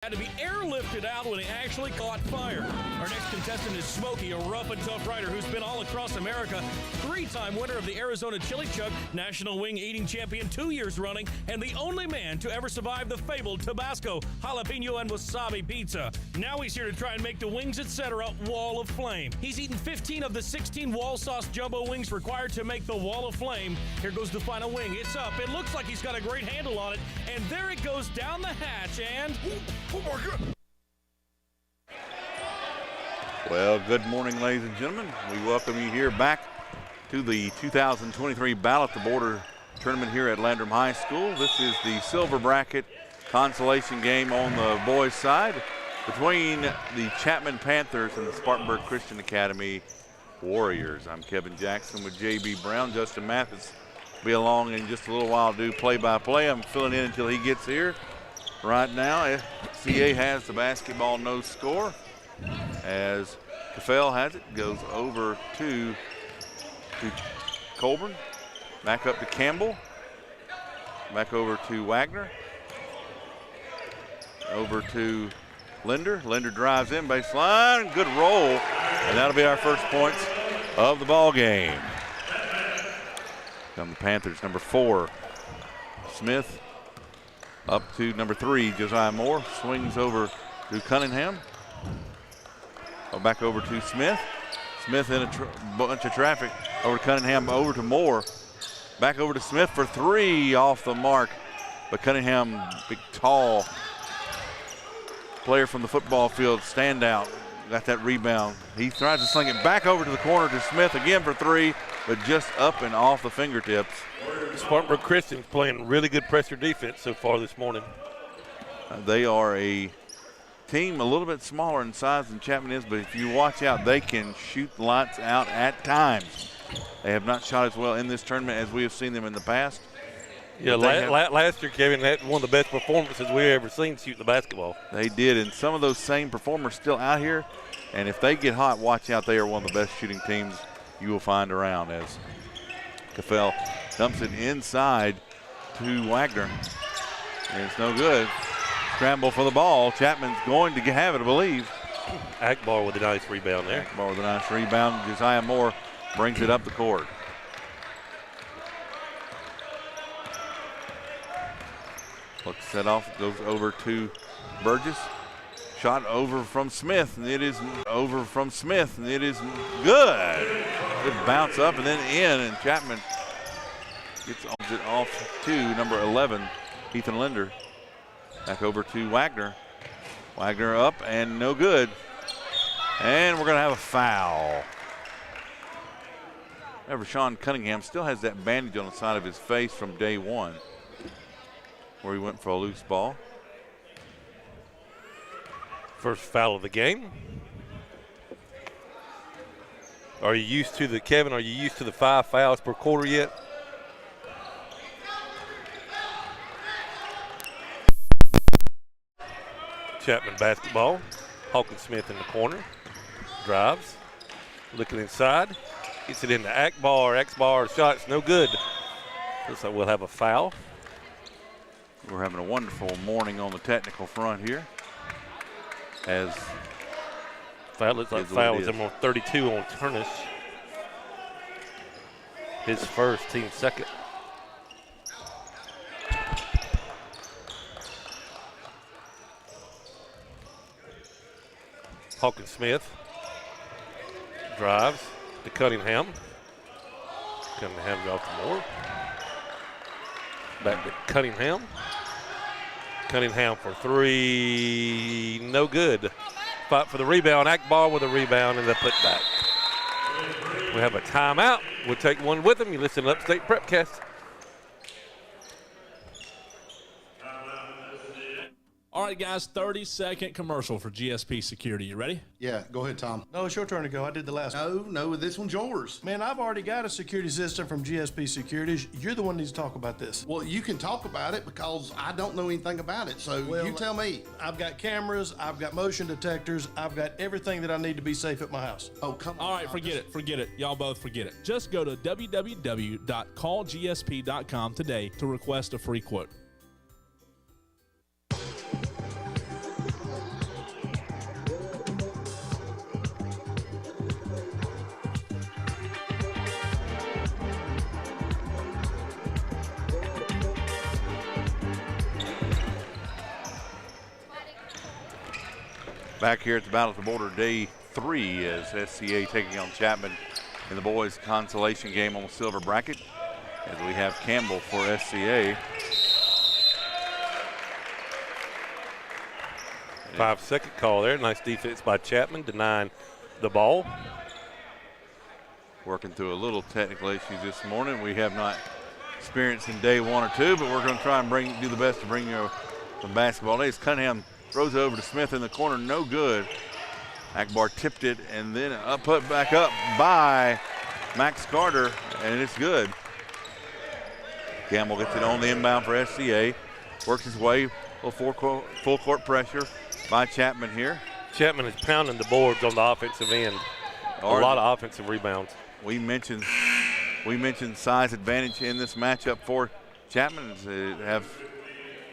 Had to be airlifted out when he actually caught fire. Our next contestant is Smokey, a rough and tough rider who's been all across America. 3-time winner of the Arizona Chili Chuck, National Wing Eating Champion 2 years running, and the only man to ever survive the fabled Tabasco, jalapeno, and wasabi pizza. Now he's here to try and make the Wings Etc. Wall of Flame. He's eaten 15 of the 16 wall sauce jumbo wings required to make the Wall of Flame. Here goes the final wing. It's up. It looks like he's got a great handle on it, and there it goes down the hatch, and... Oh my God. Well, good morning, ladies and gentlemen. We welcome you here back to the 2023 Battle at the Border tournament here at Landrum High School. This is the silver bracket consolation game on the boys' side between the Chapman Panthers and the Spartanburg Christian Academy Warriors. I'm Kevin Jackson with J.B. Brown. Justin Mathis will be along in just a little while to do play-by-play. I'm filling in until he gets here. Right now, CA has the basketball, no score. As Caffell has it, goes over to Colburn. Back up to Campbell. Back over to Wagner. Over to Linder. Linder drives in, baseline, good roll. And that'll be our first points of the ball game. Come the Panthers, number 4, Smith. Up to number 3, Josiah Moore. Swings over to Cunningham. Back over to Smith. Smith in a bunch of traffic. Over to Cunningham, over to Moore. Back over to Smith for 3, off the mark. But Cunningham, big, tall player from the football field, standout. Got that rebound. He tries to sling it back over to the corner to Smith again for 3, but just up and off the fingertips. Spartanburg Christian's playing really good pressure defense so far this morning. They are a team a little bit smaller in size than Chapman is, but if you watch out, they can shoot lights out at times. They have not shot as well in this tournament as we have seen them in the past. Yeah, last year, Kevin, that one of the best performances we've ever seen shooting the basketball. They did, and some of those same performers still out here, and if they get hot, watch out. They are one of the best shooting teams you will find around, as Caffell dumps it inside to Wagner. And it's no good. Scramble for the ball. Chapman's going to have it, I believe. Akbar with a nice rebound there. Akbar with a nice rebound. Josiah Moore brings it up the court. Looks set off, goes over to Burgess. Shot over from Smith, and it is over from Smith, and it is good. Good bounce up and then in, and Chapman gets it off to number 11, Ethan Linder. Back over to Wagner. Wagner up and no good. And we're going to have a foul. Remember, Sean Cunningham still has that bandage on the side of his face from day one, where he went for a loose ball. First foul of the game. Are you used to Kevin, are you used to the 5 fouls per quarter yet? Chapman basketball. Hawkins Smith in the corner. Drives. Looking inside. Gets it into Akbar. Akbar shot's no good. Looks like we'll have a foul. We're having a wonderful morning on the technical front here. As foul looks like foul was number 32 on Turnus. His first, team second. Hawkins Smith drives to Cunningham. Cunningham off to Moore. Back to Cunningham. Cunningham for 3, no good. Fight for the rebound. Akbar with a rebound and the putback. We have a timeout. We'll take one with them. You listen to Upstate Prepcast. All right, guys, 30-second commercial for GSP Security. You ready? Yeah, go ahead, Tom. No, it's your turn to go. I did the last one. No, this one's yours. Man, I've already got a security system from GSP Securities. You're the one that needs to talk about this. Well, you can talk about it because I don't know anything about it, so Well, you tell me. I've got cameras, I've got motion detectors, I've got everything that I need to be safe at my house. Oh, come on. All right, forget it. Y'all both forget it. Just go to www.callgsp.com today to request a free quote. Back here at the Battle at the Border, day 3, as SCA taking on Chapman in the boys' consolation game on the silver bracket. As we have Campbell for SCA. 5-second call there. Nice defense by Chapman, denying the ball. Working through a little technical issues this morning. We have not experienced in day 1 or 2, but we're going to try and do the best to bring you some basketball days. Cunningham throws it over to Smith in the corner, no good. Akbar tipped it and then put back up by Max Carter, and it's good. Campbell gets it on the inbound for SCA. Works his way, a little full court pressure by Chapman here. Chapman is pounding the boards on the offensive end. A lot of offensive rebounds. We mentioned size advantage in this matchup for Chapman. They have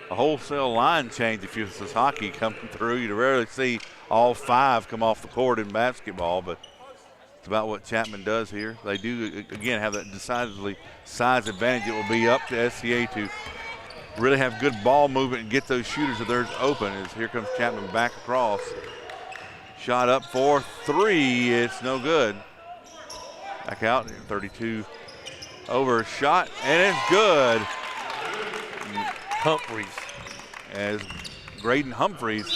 a wholesale line change if this is hockey coming through. You rarely see all 5 come off the court in basketball, but it's about what Chapman does here. They do, again, have that decidedly size advantage. It will be up to SCA to really have good ball movement and get those shooters of theirs open. As here comes Chapman back across. Shot up for 3. It's no good. Back out, 32 over shot, and it's good. Humphreys. As Graydon Humphreys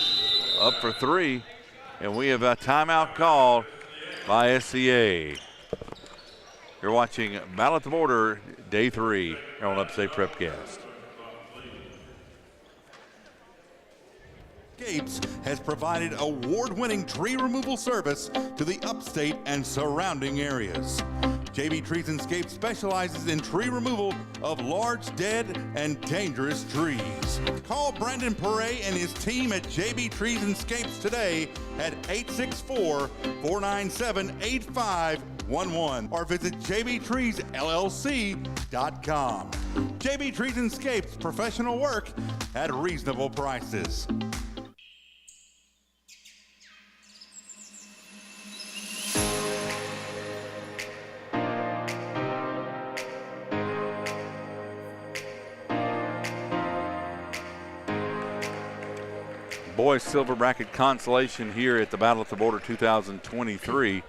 up for 3, and we have a timeout called by SCA. You're watching Battle at the Border, day 3 here on Upstate Prepcast. Scapes has provided award-winning tree removal service to the upstate and surrounding areas. JB Trees and Scapes specializes in tree removal of large, dead, and dangerous trees. Call Brandon Perret and his team at JB Trees and Scapes today at 864-497-8511 or visit jbtreesllc.com. JB Trees and Scapes, professional work at reasonable prices. Boys silver bracket consolation here at the Battle at the Border 2023.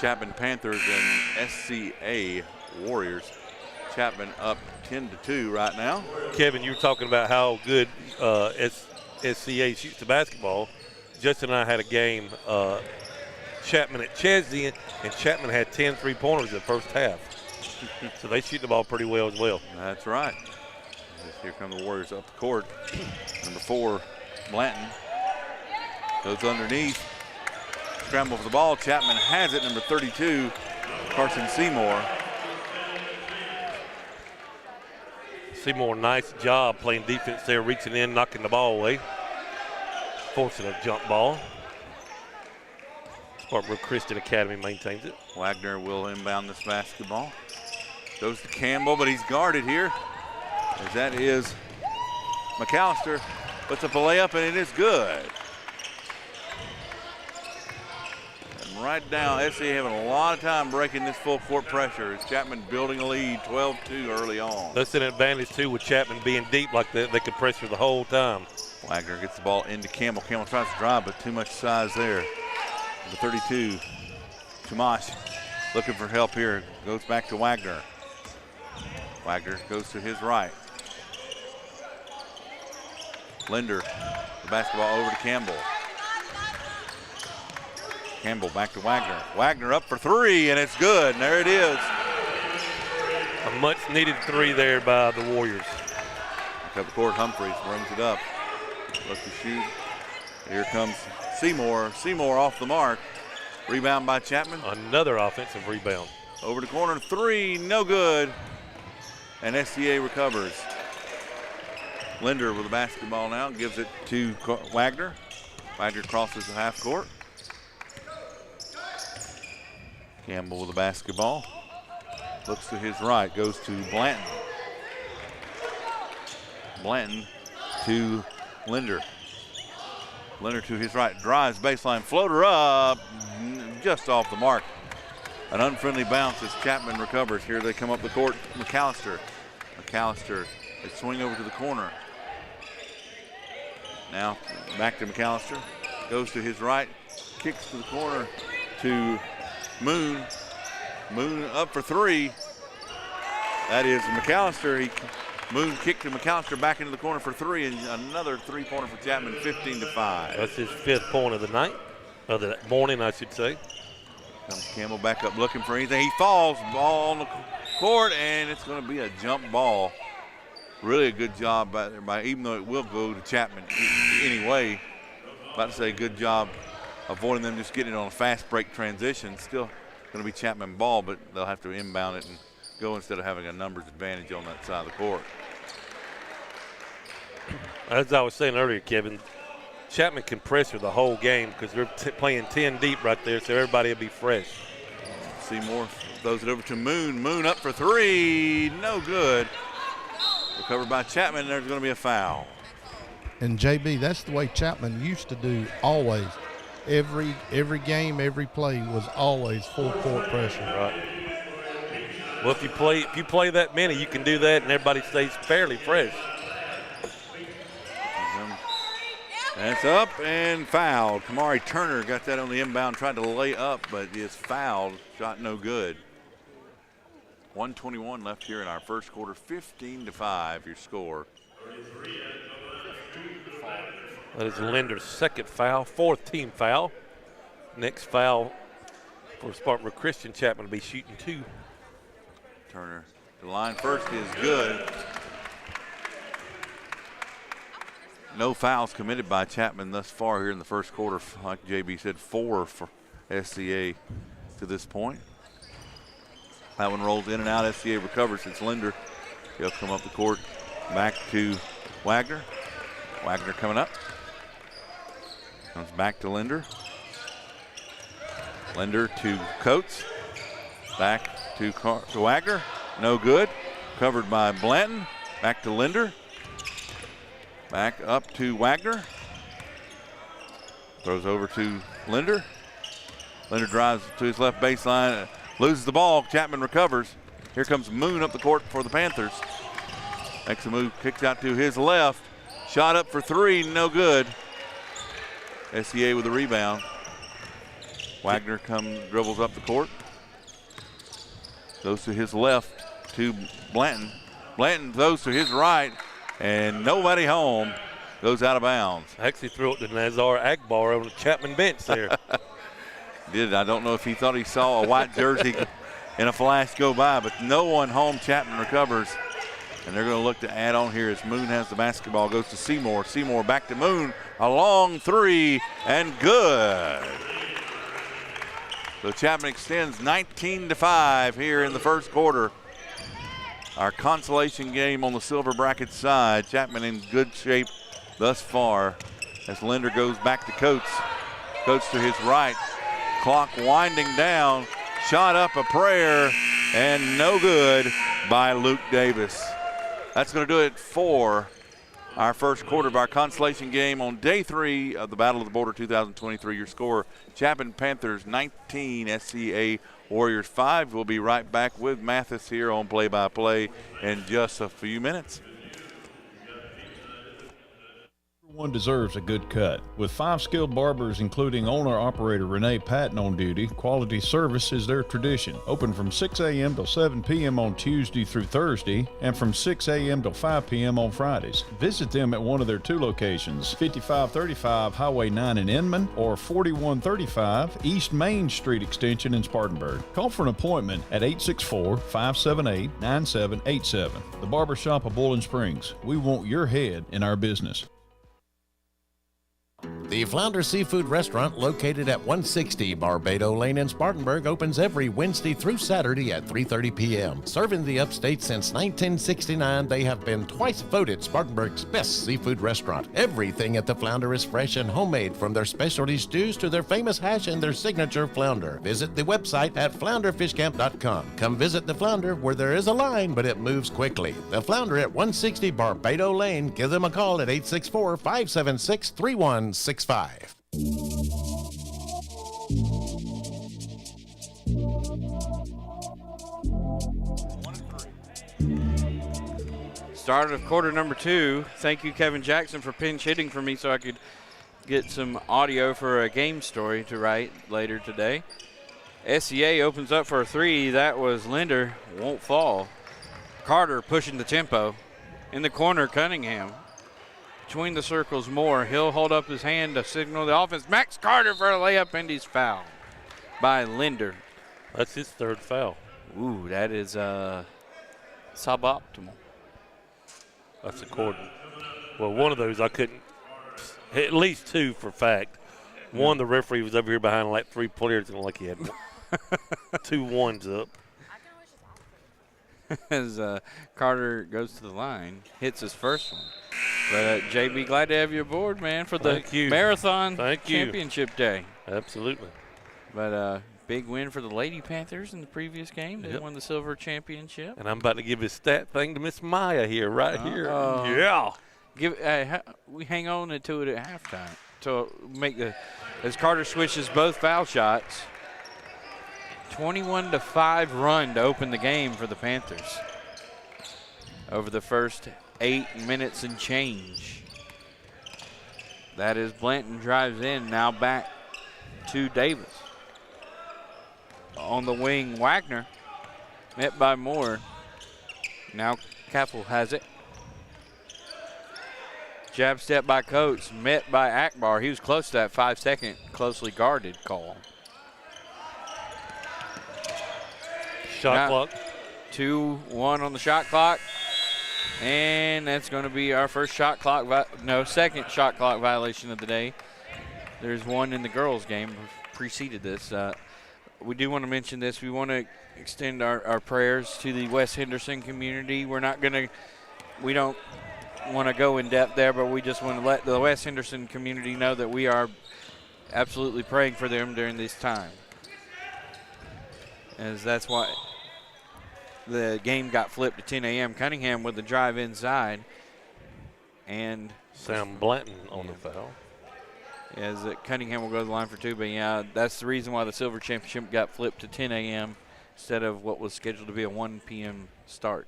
Chapman Panthers and SCA Warriors. Chapman up 10-2 right now. Kevin, you were talking about how good SCA shoots the basketball. Justin and I had a game, Chapman at Chesney, and Chapman had 10 3-pointers in the first half. So they shoot the ball pretty well as well. That's right. Here come the Warriors up the court. Number 4, Blanton goes underneath. Scramble for the ball. Chapman has it. Number 32, Carson Seymour. Seymour, nice job playing defense there, reaching in, knocking the ball away, forcing a jump ball. Spartanburg Christian Academy maintains it. Wagner will inbound this basketball. Goes to Campbell, but he's guarded here. As that is McAllister. Puts up a layup, and it is good. And right now, SCA having a lot of time breaking this full court pressure. As Chapman building a lead, 12-2 early on. That's an advantage, too, with Chapman being deep like that. They could pressure the whole time. Wagner gets the ball into Campbell. Campbell tries to drive, but too much size there. Number 32, Tomash looking for help here. Goes back to Wagner. Wagner goes to his right. Linder, the basketball over to Campbell. Campbell back to Wagner. Wagner up for 3, and it's good, and there it is. A much-needed 3 there by the Warriors. Back up the court, Humphreys brings it up. Look to shoot. Here comes Seymour. Seymour off the mark. Rebound by Chapman. Another offensive rebound. Over the corner, 3, no good. And SCA recovers. Linder with the basketball now, gives it to Wagner. Wagner crosses the half court. Campbell with the basketball. Looks to his right, goes to Blanton. Blanton to Linder. Linder to his right, drives baseline, floater up, just off the mark. An unfriendly bounce as Chapman recovers. Here they come up the court, McAllister. McAllister, they swing over to the corner. Now back to McAllister. goes to his right, kicks to the corner to Moon. Moon up for three. That is McAllister. Moon kicked to McAllister back into the corner for three, and another three-pointer for Chapman, 15-5. That's his 5th point of the night, of the morning, I should say. Comes Campbell back up looking for anything. He falls, ball on the court, and it's going to be a jump ball. Really a good job by there, even though it will go to Chapman anyway. About to say good job avoiding them just getting it on a fast break transition. Still going to be Chapman ball, but they'll have to inbound it and go instead of having a numbers advantage on that side of the court. As I was saying earlier, Kevin, Chapman can pressure the whole game because they're playing 10 deep right there, so everybody will be fresh. Seymour throws it over to Moon. Moon up for three, no good. Recovered by Chapman, there's going to be a foul. And JB, that's the way Chapman used to do always. Every game, every play was always full court pressure. Right. Well, if you play that many, you can do that, and everybody stays fairly fresh. That's up and fouled. Kamari Turner got that on the inbound, tried to lay up, but is fouled. Shot no good. 1:21 left here in our first quarter. 15-5 your score. That is Linder's 2nd foul, 4th team foul. Next foul for Spartanburg Christian. Chapman will be shooting 2. Turner, the line first is good. No fouls committed by Chapman thus far here in the first quarter. Like JB said, 4 for SCA to this point. That one rolls in and out. SCA recovers. It's Linder. He'll come up the court back to Wagner. Wagner coming up. Comes back to Linder. Linder to Coates. Back to Wagner. No good. Covered by Blanton. Back to Linder. Back up to Wagner. Throws over to Linder. Linder drives to his left baseline. Loses the ball. Chapman recovers. Here comes Moon up the court for the Panthers. Makes a move. Kicks out to his left. Shot up for three. No good. SCA with the rebound. Wagner dribbles up the court. Goes to his left to Blanton. Blanton throws to his right, and nobody home. Goes out of bounds. Actually threw it to Nazar Akbar on the Chapman bench there. I don't know if he thought he saw a white jersey in a flash go by, but no one home. Chapman recovers, and they're going to look to add on here as Moon has the basketball. Goes to Seymour. Seymour back to Moon. A long three, and good. So Chapman extends 19-5 here in the first quarter. Our consolation game on the silver bracket side. Chapman in good shape thus far as Linder goes back to Coates. Coates to his right. Clock winding down. Shot up a prayer and no good by Luke Davis. That's going to do it for our first quarter of our consolation game on day 3 of the Battle of the Border 2023. Your score, Chapman Panthers 19, SCA Warriors 5. We'll be right back with Mathis here on play-by-play in just a few minutes. Everyone deserves a good cut. With 5 skilled barbers, including owner-operator Renee Patton on duty, quality service is their tradition. Open from 6 a.m. till 7 p.m. on Tuesday through Thursday, and from 6 a.m. till 5 p.m. on Fridays. Visit them at one of their 2 locations, 5535 Highway 9 in Inman, or 4135 East Main Street Extension in Spartanburg. Call for an appointment at 864-578-9787. The Barbershop of Bowling Springs. We want your head in our business. The Flounder Seafood Restaurant, located at 160 Barbado Lane in Spartanburg, opens every Wednesday through Saturday at 3:30 p.m. Serving the upstate since 1969, they have been twice voted Spartanburg's best seafood restaurant. Everything at the Flounder is fresh and homemade, from their specialty stews to their famous hash and their signature flounder. Visit the website at flounderfishcamp.com. Come visit the Flounder, where there is a line, but it moves quickly. The Flounder at 160 Barbado Lane. Give them a call at 864-576-3165. Start of quarter number 2. Thank you, Kevin Jackson, for pinch hitting for me so I could get some audio for a game story to write later today. SCA opens up for a three. That was Linder. Won't fall. Carter pushing the tempo. In the corner, Cunningham. Between the circles, Moore. He'll hold up his hand to signal the offense. Max Carter for a layup, and he's fouled by Linder. That's his third foul. Ooh, that is suboptimal. That's according. Well, one of those I couldn't. At least two for fact. One, the referee was over here behind like 3 players and like he had 2 ones up. As Carter goes to the line, hits his first one. But JB, glad to have you aboard, man, for the Marathon Championship Day. Absolutely. But big win for the Lady Panthers in the previous game. They won the silver championship. And I'm about to give his stat thing to Miss Maya here, here. Yeah. We hang on to it at halftime to make as Carter switches both foul shots. 21-5 run to open the game for the Panthers over the first 8 minutes and change. That is Blanton drives in, now back to Davis. On the wing, Wagner, met by Moore. Now Kaffel has it. Jab step by Coates, met by Akbar. He was close to that 5-second closely guarded call. Shot clock. 2-1 on the shot clock. And that's going to be our first second shot clock violation of the day. There's one in the girls' game preceded this. We do want to mention this. We want to extend our prayers to the West Henderson community. We don't want to go in depth there, but we just want to let the West Henderson community know that we are absolutely praying for them during this time. As that's why the game got flipped to 10 a.m. Cunningham with the drive inside. And Sam Blanton on the foul. As Cunningham will go to the line for two. But, yeah, that's the reason why the Silver Championship got flipped to 10 a.m. instead of what was scheduled to be a 1 p.m. start.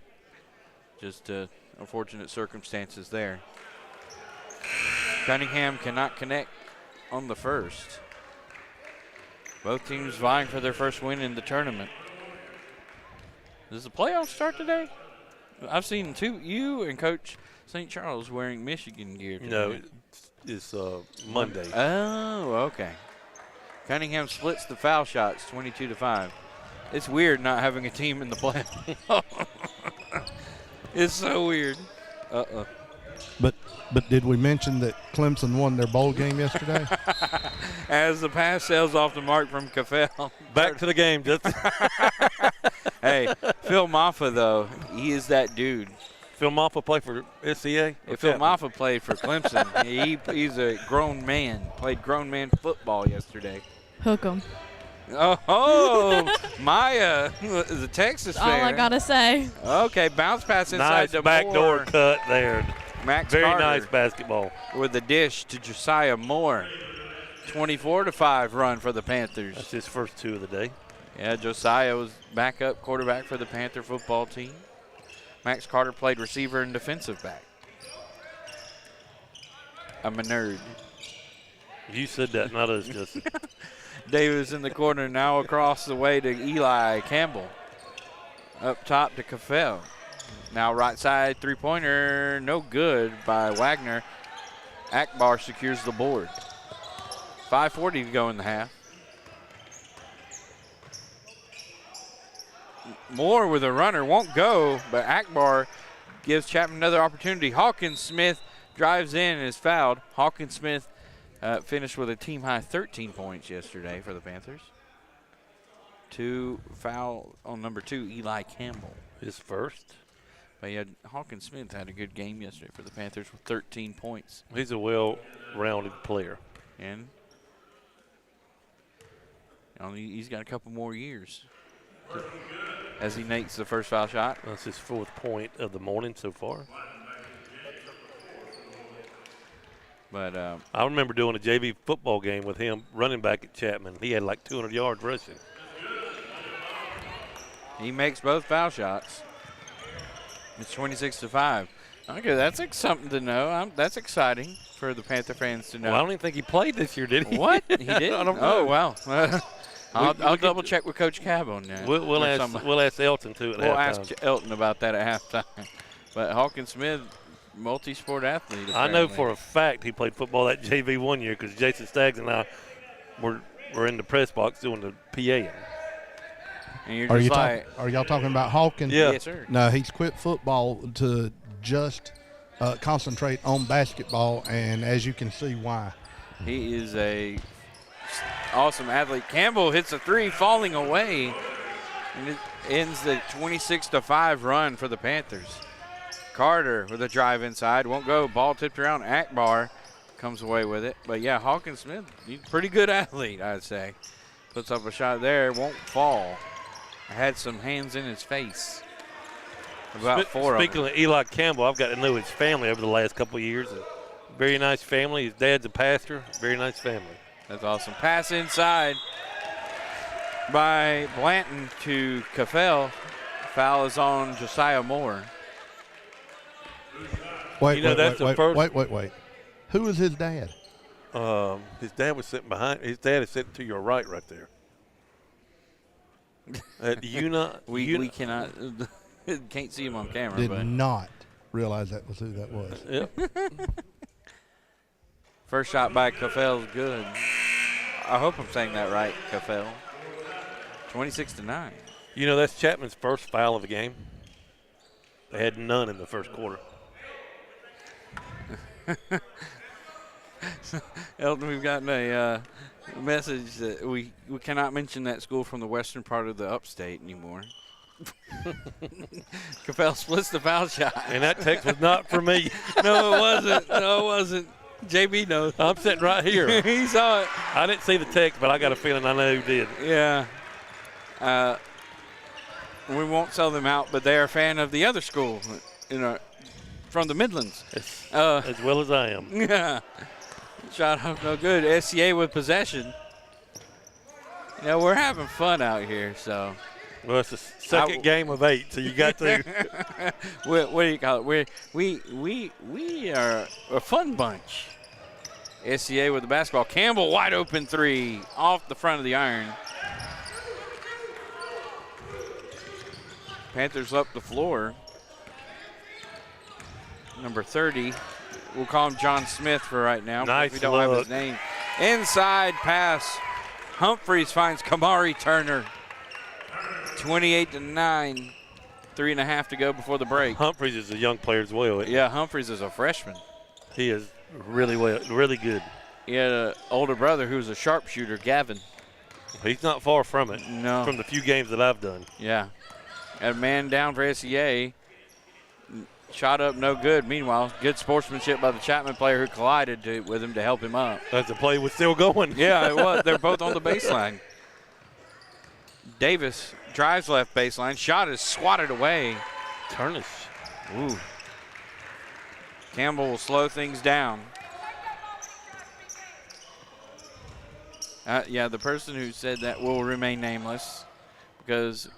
Just unfortunate circumstances there. Cunningham cannot connect on the first. Both teams vying for their first win in the tournament. Does the playoffs start today? I've seen you and Coach St. Charles wearing Michigan gear today. No, it's Monday. Oh, okay. Cunningham splits the foul shots 22-5. It's weird not having a team in the playoffs. It's so weird. But did we mention that Clemson won their bowl game yesterday? As the pass sails off the mark from Caffel. Back to the game, Justin. Hey, Phil Maffa, though, he is that dude. Phil Maffa played for SCA? Phil Maffa played for Clemson. He's a grown man, played grown man football yesterday. Hook 'em. Oh, Maya is a Texas fan. All I got to say. Okay, bounce pass inside the backdoor cut there. Max Very Carter nice basketball. With the dish to Josiah Moore. 24-5 run for the Panthers. That's his first 2 of the day. Yeah, Josiah was backup quarterback for the Panther football team. Max Carter played receiver and defensive back. I'm a nerd. You said that, not us, Justin. Davis in the corner, now across the way to Eli Campbell. Up top to Caffel. Now right side three-pointer, no good by Wagner. Akbar secures the board. 5:40 to go in the half. Moore with a runner, won't go, but Akbar gives Chapman another opportunity. Hawkins Smith drives in and is fouled. Hawkins Smith finished with a team-high 13 points yesterday for the Panthers. 2 foul on number 2, Eli Campbell. His first. But yeah, Hawkins Smith had a good game yesterday for the Panthers with 13 points. He's a well-rounded player. And he's got a couple more years as he makes the first foul shot. That's his 4th point of the morning so far. But I remember doing a JV football game with him running back at Chapman. He had like 200 yards rushing. He makes both foul shots. It's 26-5. Okay, that's something to know. That's exciting. for the Panther fans to know. Well, I don't even think he played this year, did he? What? He did? I don't know. Oh, wow. I'll double check with Coach Cab on that. We'll ask Elton too at We'll halftime. ask Elton about that at halftime. But Hawkins Smith, multi-sport athlete. I know apparently. for a fact he played football at JV one year because Jason Staggs and I were in the press box doing the PA. And you're just Are y'all talking about Hawkins? Yeah. Yes, sir. No, he's quit football to just concentrate on basketball, and as you can see, why. He is a awesome athlete. Campbell hits a three, falling away, and it ends the 26-5 run for the Panthers. Carter with a drive inside, won't go. Ball tipped around. Akbar comes away with it. But yeah, Hawkins Smith, he's a pretty good athlete, I'd say. Puts up a shot there, won't fall. Had some hands in his face. About four of them. Speaking of Eli Campbell, I've got to know his family over the last couple of years. Very nice family. His dad's a pastor. Very nice family. That's awesome. Pass inside by Blanton to Caffell. Foul is on Josiah Moore. Wait. Who is his dad? His dad was sitting behind. His dad is sitting to your right there. We cannot can't see him on camera. Did but not realize that was who that was. Yep. First shot by Caffell is good. I hope I'm saying that right, Caffell. 26-9. You know, that's Chapman's first foul of the game. They had none in the first quarter. Elton, we've gotten a message that we cannot mention that school from the western part of the upstate anymore. Caffell splits the foul shot. And that text was not for me. No, it wasn't. JB knows. I'm sitting right here. He saw it. I didn't see the text, but I got a feeling I know who did. Yeah. We won't sell them out, but they're a fan of the other school, from the Midlands. As well as I am. Yeah. Shot up no good. SCA with possession. Yeah, we're having fun out here, so. Well, it's the second game of 8, so you got to. What do you call it? We are a fun bunch. SCA with the basketball. Campbell wide open three off the front of the iron. Panthers up the floor. Number 30. We'll call him John Smith for right now. Nice We don't have look. his name. Inside pass. Humphreys finds Kamari Turner. 28-9. 3.5 to go before the break. Humphreys is a young player as well. Yeah, Humphreys is a freshman. He is really good. He had an older brother who was a sharpshooter, Gavin. He's not far from it. No. From the few games that I've done. Yeah. Got a man down for SEA. Shot up, no good. Meanwhile, good sportsmanship by the Chapman player who collided with him to help him up. As the play was still going. Yeah, it was. They're both on the baseline. Davis drives left baseline. Shot is swatted away. Turnish. Ooh. Campbell will slow things down. Yeah, the person who said that will remain nameless because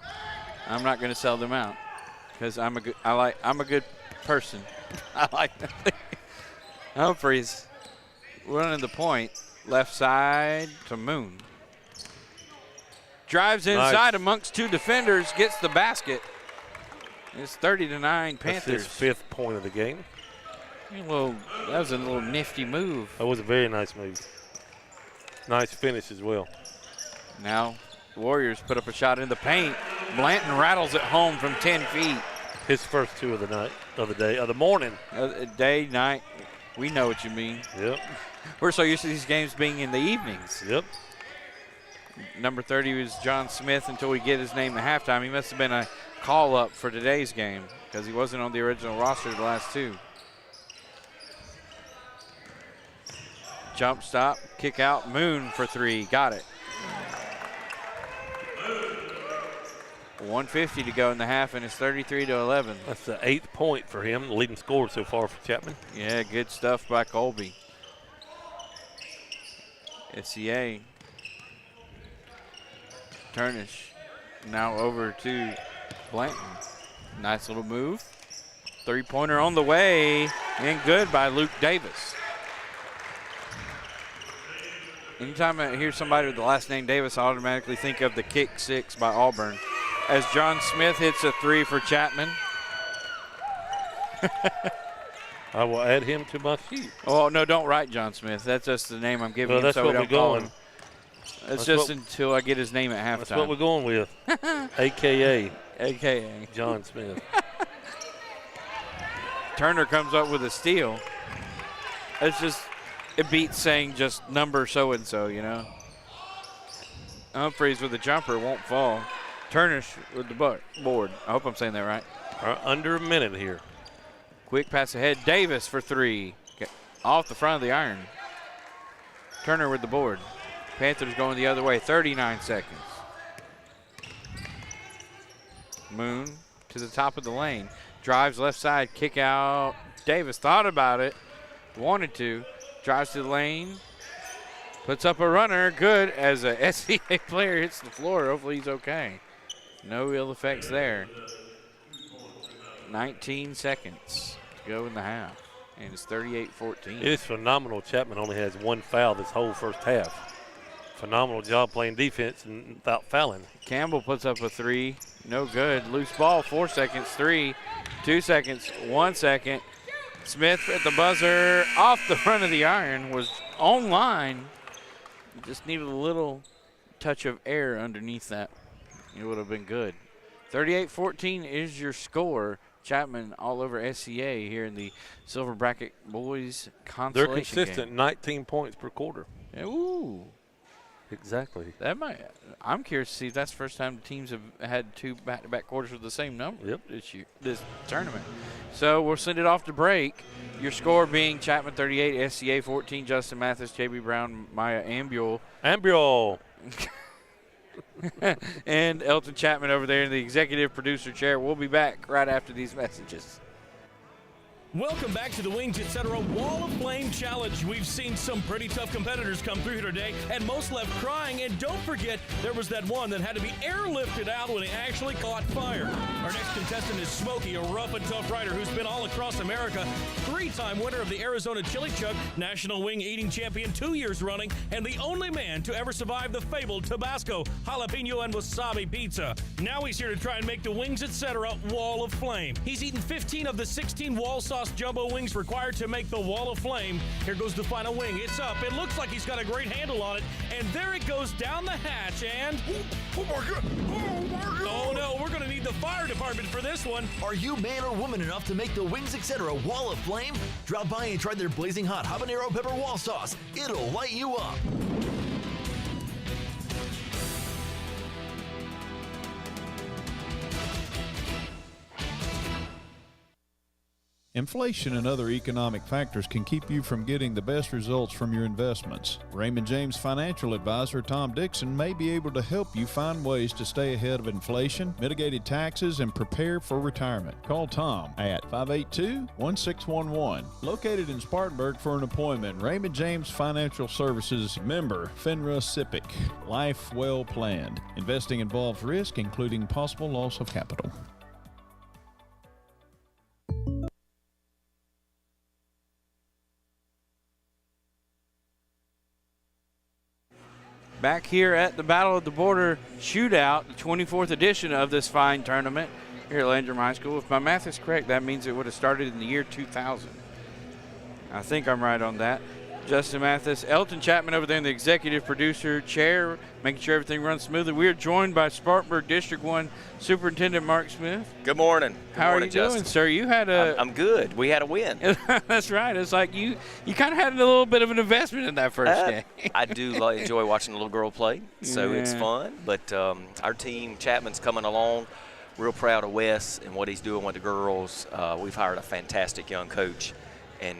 I'm not going to sell them out because I'm a good person. I like that. Humphreys running the point, left side to Moon. Drives inside amongst two defenders, gets the basket. It's 30-9 Panthers. That's his 5th point of the game. That was a little nifty move. That was a very nice move. Nice finish as well. Now, the Warriors put up a shot in the paint. Blanton rattles it home from 10 feet. His first 2 of the night, of the morning. Day, night, we know what you mean. Yep. We're so used to these games being in the evenings. Yep. Number 30 was John Smith until we get his name at halftime. He must have been a call-up for today's game because he wasn't on the original roster the last 2. Jump stop, kick out, Moon for 3, got it. 1:50 to go in the half, and it's 33-11. That's the 8th point for him, the leading scorer so far for Chapman. Yeah, good stuff by Colby. SCA. Turnish now over to Blanton. Nice little move. 3-pointer on the way, and good by Luke Davis. Anytime I hear somebody with the last name Davis, I automatically think of the kick 6 by Auburn. As John Smith hits a 3 for Chapman. I will add him to my sheet. Oh, no, don't write John Smith. That's just the name I'm giving Well, him, that's so what we we're don't call going. him. That's just until I get his name at halftime. That's what we're going with. AKA AKA John Smith. Turner comes up with a steal. It's just, it beats saying just number so-and-so, you know. Humphreys with the jumper won't fall. Turner with the board. I hope I'm saying that right. Under a minute here. Quick pass ahead. Davis for 3. Off the front of the iron. Turner with the board. Panthers going the other way. 39 seconds. Moon to the top of the lane. Drives left side. Kick out. Davis thought about it. Wanted to. Drives to the lane. Puts up a runner. Good as a SCA player hits the floor. Hopefully he's okay. No ill effects there. 19 seconds to go in the half. And it's 38-14. It is phenomenal. Chapman only has 1 foul this whole first half. Phenomenal job playing defense and without fouling. Campbell puts up a 3. No good. Loose ball. 4 seconds. 3. 2 seconds. 1 second. Smith at the buzzer. Off the front of the iron. Was on line. Just needed a little touch of air underneath that. It would have been good. 38-14 is your score. Chapman all over SCA here in the Silver Bracket Boys Consolation They're consistent, game. 19 points per quarter. Ooh. Exactly. I'm curious to see if that's the first time the teams have had 2 back-to-back quarters with the same number this tournament. So we'll send it off to break. Your score being Chapman 38, SCA 14, Justin Mathis, JB Brown, Maya Ambuel. And Elton Chapman over there in the executive producer chair. We'll be back right after these messages. Welcome back to the Wings Etc. Wall of Flame Challenge. We've seen some pretty tough competitors come through here today, and most left crying. And don't forget, there was that one that had to be airlifted out when he actually caught fire. Our next contestant is Smokey, a rough and tough rider who's been all across America, 3-time winner of the Arizona Chili Chug, National Wing Eating Champion 2 years running, and the only man to ever survive the fabled Tabasco, jalapeno, and wasabi pizza. Now he's here to try and make the Wings Etc. Wall of Flame. He's eaten 15 of the 16 wall sauce jumbo wings required to make the Wall of Flame. Here goes the final wing. It's up. It looks like he's got a great handle on it. And there it goes down the hatch and... Oh my God! Oh my God! Oh no, we're going to need the fire department for this one. Are you man or woman enough to make the Wings Etc. Wall of Flame? Drop by and try their blazing hot habanero pepper wall sauce. It'll light you up. Inflation and other economic factors can keep you from getting the best results from your investments. Raymond James financial advisor Tom Dixon may be able to help you find ways to stay ahead of inflation, mitigated taxes, and prepare for retirement. Call Tom at 582-1611. Located in Spartanburg for an appointment, Raymond James Financial Services, member FINRA SIPC. Life well planned. Investing involves risk, including possible loss of capital. Back here at the Battle of the Border Shootout, the 24th edition of this fine tournament here at Landrum High School. If my math is correct, that means it would have started in the year 2000. I think I'm right on that. Justin Mathis, Elton Chapman over there in the executive producer chair, making sure everything runs smoothly. We are joined by Spartanburg District 1 Superintendent Mark Smith. Good morning. How are you doing, sir? You had a... I'm good. We had a win. That's right. It's like you kind of had a little bit of an investment in that first game. I do enjoy watching a little girl play, so it's fun. But our team, Chapman's coming along. Real proud of Wes and what he's doing with the girls. We've hired a fantastic young coach, and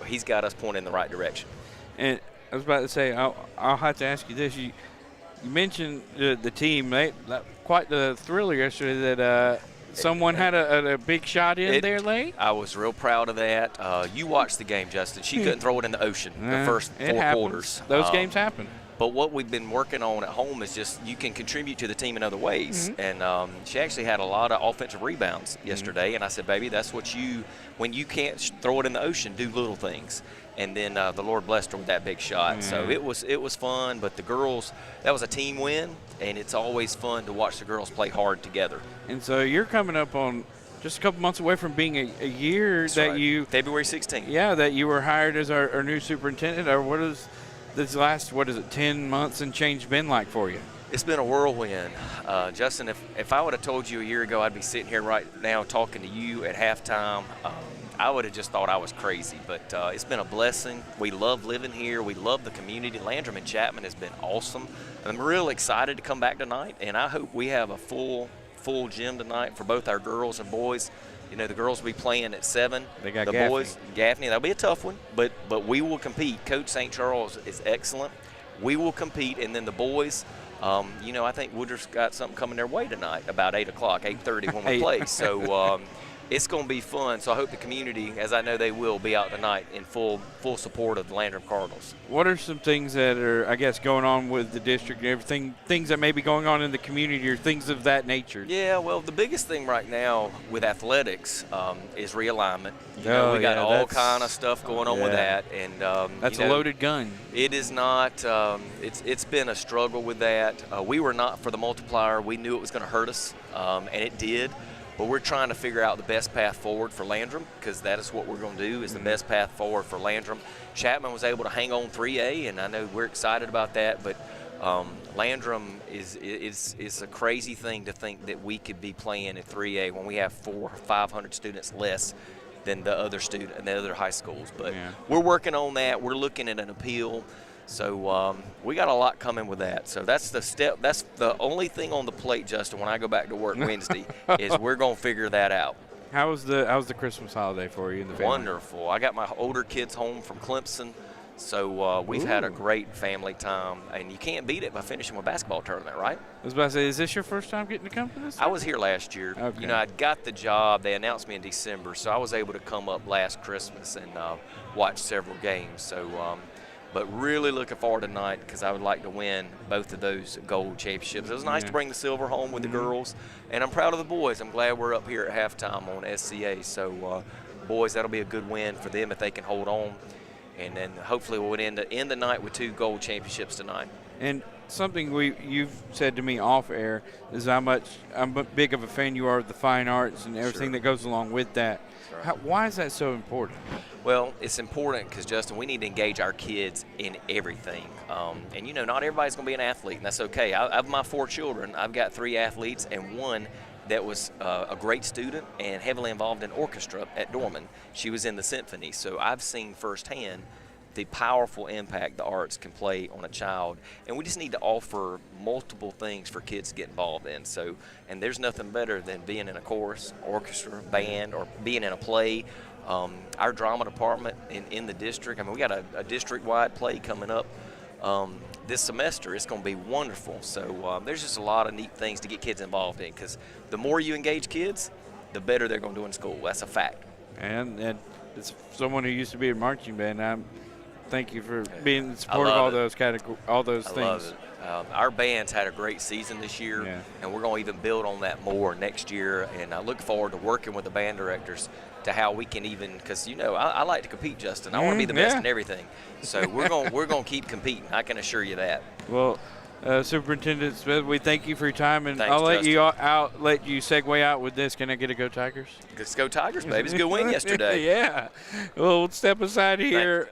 he's got us pointing in the right direction. And I was about to say, I'll have to ask you this. You mentioned the team. Quite the thriller yesterday that someone had a big shot there late. I was real proud of that. You watched the game, Justin. She couldn't throw it in the ocean the first 4 quarters. Those games happen. But what we've been working on at home is just you can contribute to the team in other ways. Mm-hmm. And she actually had a lot of offensive rebounds yesterday. Mm-hmm. And I said, baby, that's what when you can't throw it in the ocean, do little things. and then the Lord blessed her with that big shot. So it was fun, but the girls, that was a team win, and it's always fun to watch the girls play hard together. And so you're coming up on just a couple months away from being a year That's that right. you – February 16th. Yeah, that you were hired as our new superintendent. Or what is this last, 10 months and change been like for you? It's been a whirlwind. Justin, if I would have told you a year ago I'd be sitting here right now talking to you at halftime, I would have just thought I was crazy. But it's been a blessing. We love living here. We love the community. Landrum and Chapman has been awesome. I'm real excited to come back tonight, and I hope we have a full gym tonight for both our girls and boys. You know, the girls will be playing at 7. They got the Gaffney. Boys, Gaffney, that'll be a tough one, but we will compete. Coach St. Charles is excellent. We will compete, and then the boys, you know, I think Woodruff's got something coming their way tonight about 8 o'clock, 8:30 when we play. So it's going to be fun. So I hope the community, as I know they will, be out tonight in full support of the Landrum Cardinals. What are some things that are, I guess, going on with the district and everything, things that may be going on in the community or things of that nature? Yeah, well, the biggest thing right now with athletics is realignment. You know, we got all kind of stuff going on with that. And that's a loaded gun. It is not. It's been a struggle with that. We were not for the multiplier. We knew it was going to hurt us, and it did. But we're trying to figure out the best path forward for Landrum, because that is what we're going to do, is the best path forward for Landrum. Chapman was able to hang on 3A, and I know we're excited about that, but Landrum is a crazy thing to think that we could be playing at 3A when we have 400 or 500 students less than the other high schools. But we're working on that. We're looking at an appeal. So we got a lot coming with that. So that's the step. That's the only thing on the plate, Justin, when I go back to work Wednesday, is we're going to figure that out. How was the Christmas holiday for you and the family? Wonderful. I got my older kids home from Clemson, so we've had a great family time. And you can't beat it by finishing a basketball tournament, right? I was about to say, is this your first time getting to come to this? I was here last year. Okay. You know, I got the job. They announced me in December, so I was able to come up last Christmas and watch several games. So. But really looking forward tonight, because I would like to win both of those gold championships. It was nice to bring the silver home with the girls, and I'm proud of the boys. I'm glad we're up here at halftime on SCA. So, boys, that'll be a good win for them if they can hold on. And then hopefully we'll end the night with 2 gold championships tonight. And something you've said to me off air is how big of a fan you are of the fine arts and everything that goes along with that. Why is that so important? Well, it's important because, Justin, we need to engage our kids in everything. And, you know, not everybody's going to be an athlete, and that's okay. Of my 4 children, I've got 3 athletes and 1 that was a great student and heavily involved in orchestra at Dorman. She was in the symphony. So I've seen firsthand the powerful impact the arts can play on a child. And we just need to offer multiple things for kids to get involved in. So, and there's nothing better than being in a chorus, orchestra, band, or being in a play. Our drama department in the district, I mean, we got a district-wide play coming up this semester. It's going to be wonderful. So there's just a lot of neat things to get kids involved in, because the more you engage kids, the better they're going to do in school. That's a fact. And it's someone who used to be in marching band. Thank you for being in support of all those things. Love it. Our band's had a great season this year, and we're going to even build on that more next year. And I look forward to working with the band directors to how we can even, because, you know, I like to compete, Justin. I want to be the best in everything. So we're going to keep competing. I can assure you that. Well, Superintendent Smith, we thank you for your time, and Thanks, I'll let Justin. let you segue out with this. Can I get a Go Tigers? Let's go Tigers, baby. It's a good win yesterday. Yeah. Well, we'll step aside here.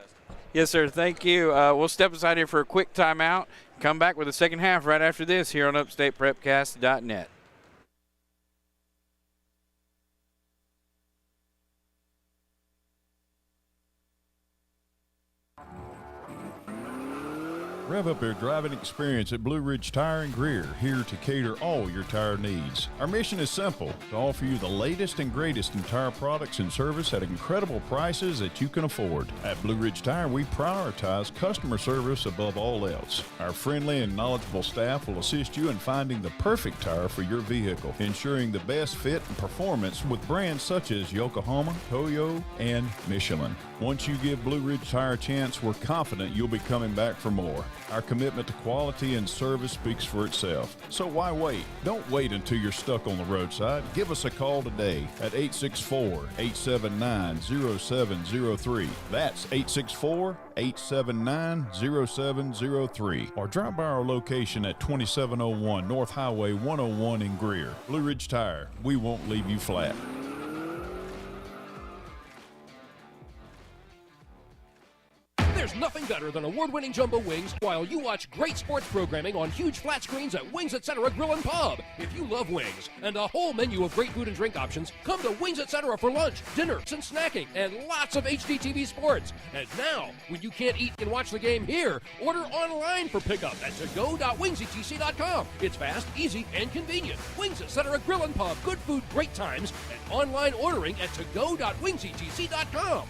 Yes, sir. Thank you. We'll step aside here for a quick timeout. Come back with the second half right after this here on UpstatePrepCast.net. Rev up your driving experience at Blue Ridge Tire and Greer, here to cater all your tire needs. Our mission is simple, to offer you the latest and greatest in tire products and service at incredible prices that you can afford. At Blue Ridge Tire, we prioritize customer service above all else. Our friendly and knowledgeable staff will assist you in finding the perfect tire for your vehicle, ensuring the best fit and performance with brands such as Yokohama, Toyo, and Michelin. Once you give Blue Ridge Tire a chance, we're confident you'll be coming back for more. Our commitment to quality and service speaks for itself. So why wait? Don't wait until you're stuck on the roadside. Give us a call today at 864-879-0703. That's 864-879-0703. Or drop by our location at 2701 North Highway 101 in Greer. Blue Ridge Tire. We won't leave you flat. There's nothing better than award-winning jumbo wings while you watch great sports programming on huge flat screens at Wings Etc. Grill and Pub. If you love wings and a whole menu of great food and drink options, come to Wings Etc. for lunch, dinner, and snacking, and lots of HDTV sports. And now, when you can't eat and watch the game here, order online for pickup at togo.wingsetc.com. It's fast, easy, and convenient. Wings Etc. Grill and Pub. Good food, great times, and online ordering at togo.wingsetc.com.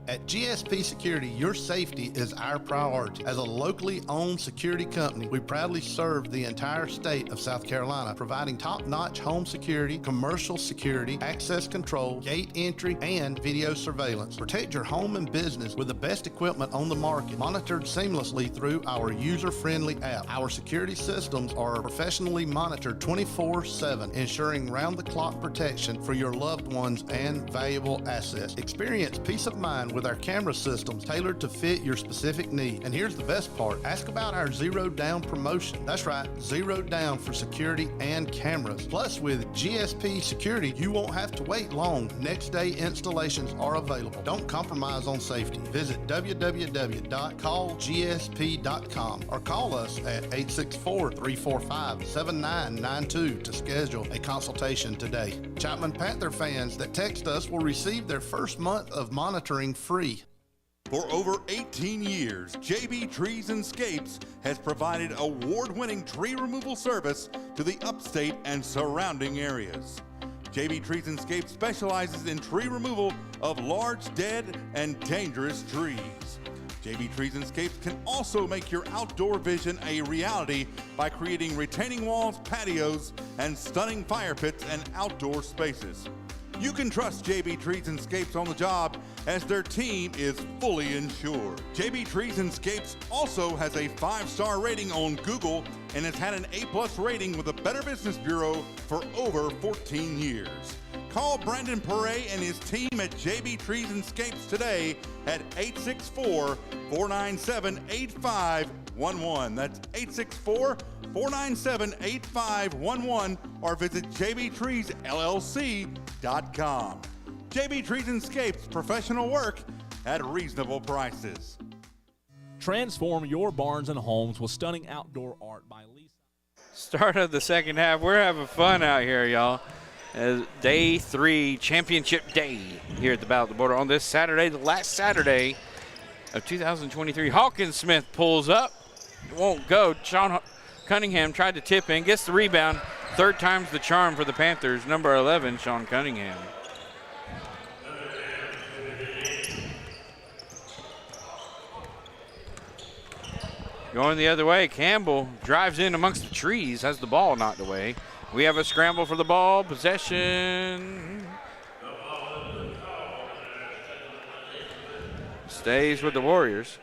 At GSP Security, your safety is our priority. As a locally owned security company, we proudly serve the entire state of South Carolina, providing top-notch home security, commercial security, access control, gate entry, and video surveillance. Protect your home and business with the best equipment on the market, monitored seamlessly through our user-friendly app. Our security systems are professionally monitored 24/7, ensuring round-the-clock protection for your loved ones and valuable assets. Experience peace of mind with our camera systems tailored to fit your specific need. And here's the best part. Ask about our Zero Down promotion. That's right, Zero Down for security and cameras. Plus, with GSP Security, you won't have to wait long. Next day installations are available. Don't compromise on safety. Visit www.callgsp.com or call us at 864-345-7992 to schedule a consultation today. Chapman Panther fans that text us will receive their first month of monitoring free. For over 18 years, JB Trees and Scapes has provided award-winning tree removal service to the upstate and surrounding areas. JB Trees and Scapes specializes in tree removal of large, dead, and dangerous trees. JB Trees and Scapes can also make your outdoor vision a reality by creating retaining walls, patios, and stunning fire pits and outdoor spaces. You can trust JB Trees and Scapes on the job as their team is fully insured. JB Trees and Scapes also has a 5-star rating on Google and has had an A+ rating with the Better Business Bureau for over 14 years. Call Brandon Perret and his team at JB Trees and Scapes today at 864-497-8511. That's 864-497-8511 or visit jbtreesllc.com. JB Trees and Scapes, professional work at reasonable prices. Transform your barns and homes with stunning outdoor art by Lisa. Start of the second half. We're having fun out here, y'all. Day 3, championship day here at the Battle of the Border on this Saturday, the last Saturday of 2023. Hawkins Smith pulls up. It won't go. Sean Cunningham tried to tip in, gets the rebound. Third time's the charm for the Panthers. Number 11, Sean Cunningham. Going the other way, Campbell drives in amongst the trees, has the ball knocked away. We have a scramble for the ball, possession. Stays with the Warriors.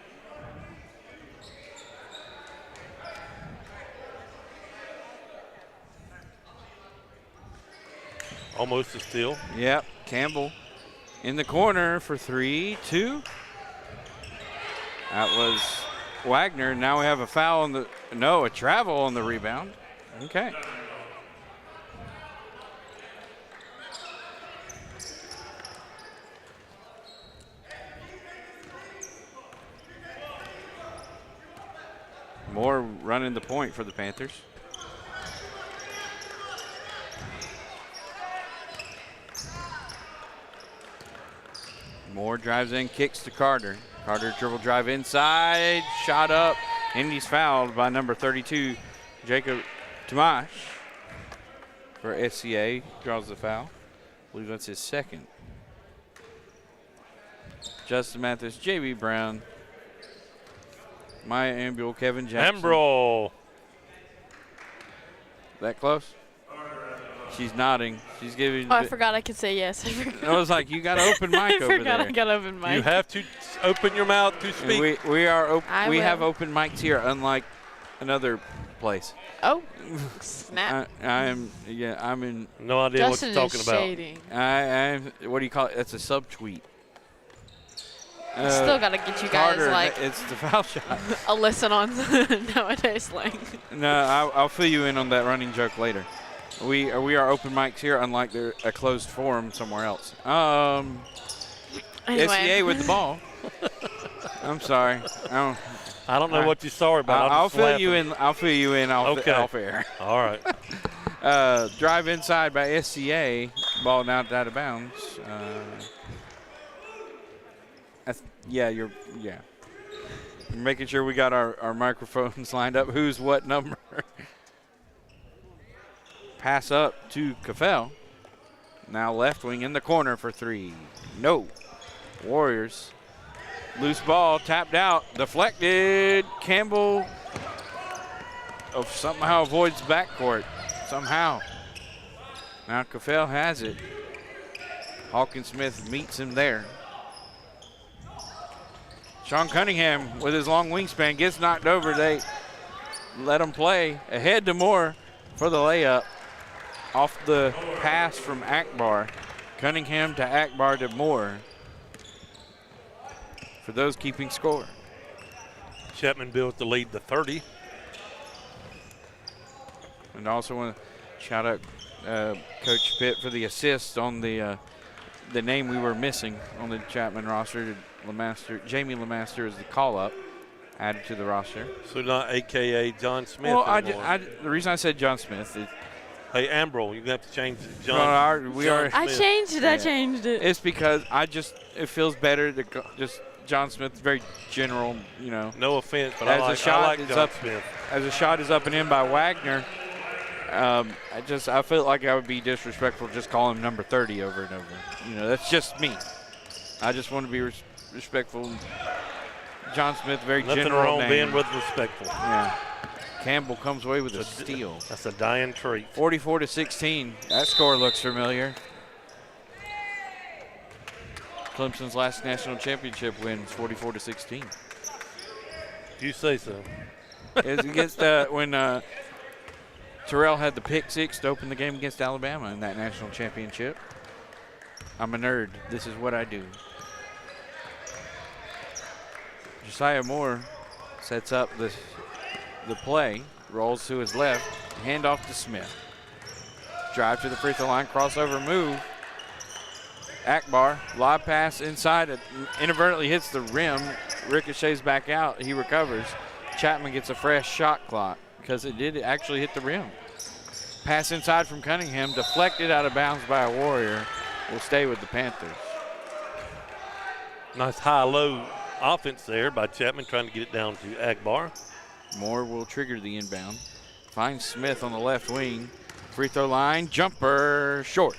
Almost a steal. Yep, Campbell in the corner for 3-2. That was Wagner. Now we have a foul on the, a travel on the rebound. Okay. Moore running the point for the Panthers. Moore drives in, kicks to Carter. Carter dribble drive inside, shot up, and he's fouled by number 32, Jacob Tomash. For SCA, draws the foul. I believe that's his second. Justin Mathis, J.B. Brown, Maya Ambuel, Kevin Jackson. Ambrol. That close? She's nodding. She's giving. Oh, I forgot I could say yes. I was like, you got an open mic over there. I forgot I got open mic. You have to open your mouth to speak. We have will. open mics here, unlike another place. Oh, snap. I'm in. No idea Justin what you're talking is about. shading. What do you call it? It's a subtweet. Still got to get you guys, Carter, like, it's the foul shot. a lesson on nowadays slang. No, I'll fill you in on that running joke later. We are open mics here, unlike a closed forum somewhere else. Anyway. SCA with the ball. I'm sorry. I don't know what you're sorry about. I'll fill you in. I'll fill you in off air. All right. Drive inside by SCA. Ball now out of bounds. You're making sure we got our microphones lined up. Who's what number? Pass up to Cafell. Now left wing in the corner for three. No. Warriors. Loose ball, tapped out, deflected. Campbell somehow avoids backcourt. Somehow. Now Cafell has it. Hawkins Smith meets him there. Sean Cunningham with his long wingspan gets knocked over. They let him play. Ahead to Moore for the layup. Off the pass from Akbar. Cunningham to Akbar to Moore. For those keeping score. Chapman built the lead to 30. And also want to shout out Coach Pitt for the assist on the name we were missing on the Chapman roster. Jamie Lemaster is the call-up added to the roster. So not a.k.a. John Smith Well, the reason I said John Smith is hey, Ambrose, you're going to have to change John. I changed it. It's because it feels better to just John Smith, very general, No offense, but I like John Smith. As a shot is up and in by Wagner, I feel like I would be disrespectful just call him number 30 over and over. That's just me. I just want to be respectful. John Smith, very Nothing general wrong name. being with respectful. Yeah. Campbell comes away with a steal. That's a dying treat. 44-16. That score looks familiar. Clemson's last national championship win was 44-16. You say so. It's against when Terrell had the pick six to open the game against Alabama in that national championship. I'm a nerd. This is what I do. Josiah Moore sets up the play, rolls to his left, handoff to Smith. Drive to the free throw line, crossover move. Akbar, lob pass inside, it inadvertently hits the rim, ricochets back out, he recovers. Chapman gets a fresh shot clock because it did actually hit the rim. Pass inside from Cunningham, deflected out of bounds by a Warrior, will stay with the Panthers. Nice high-low offense there by Chapman trying to get it down to Akbar. Moore will trigger the inbound. Finds Smith on the left wing. Free throw line, jumper, short.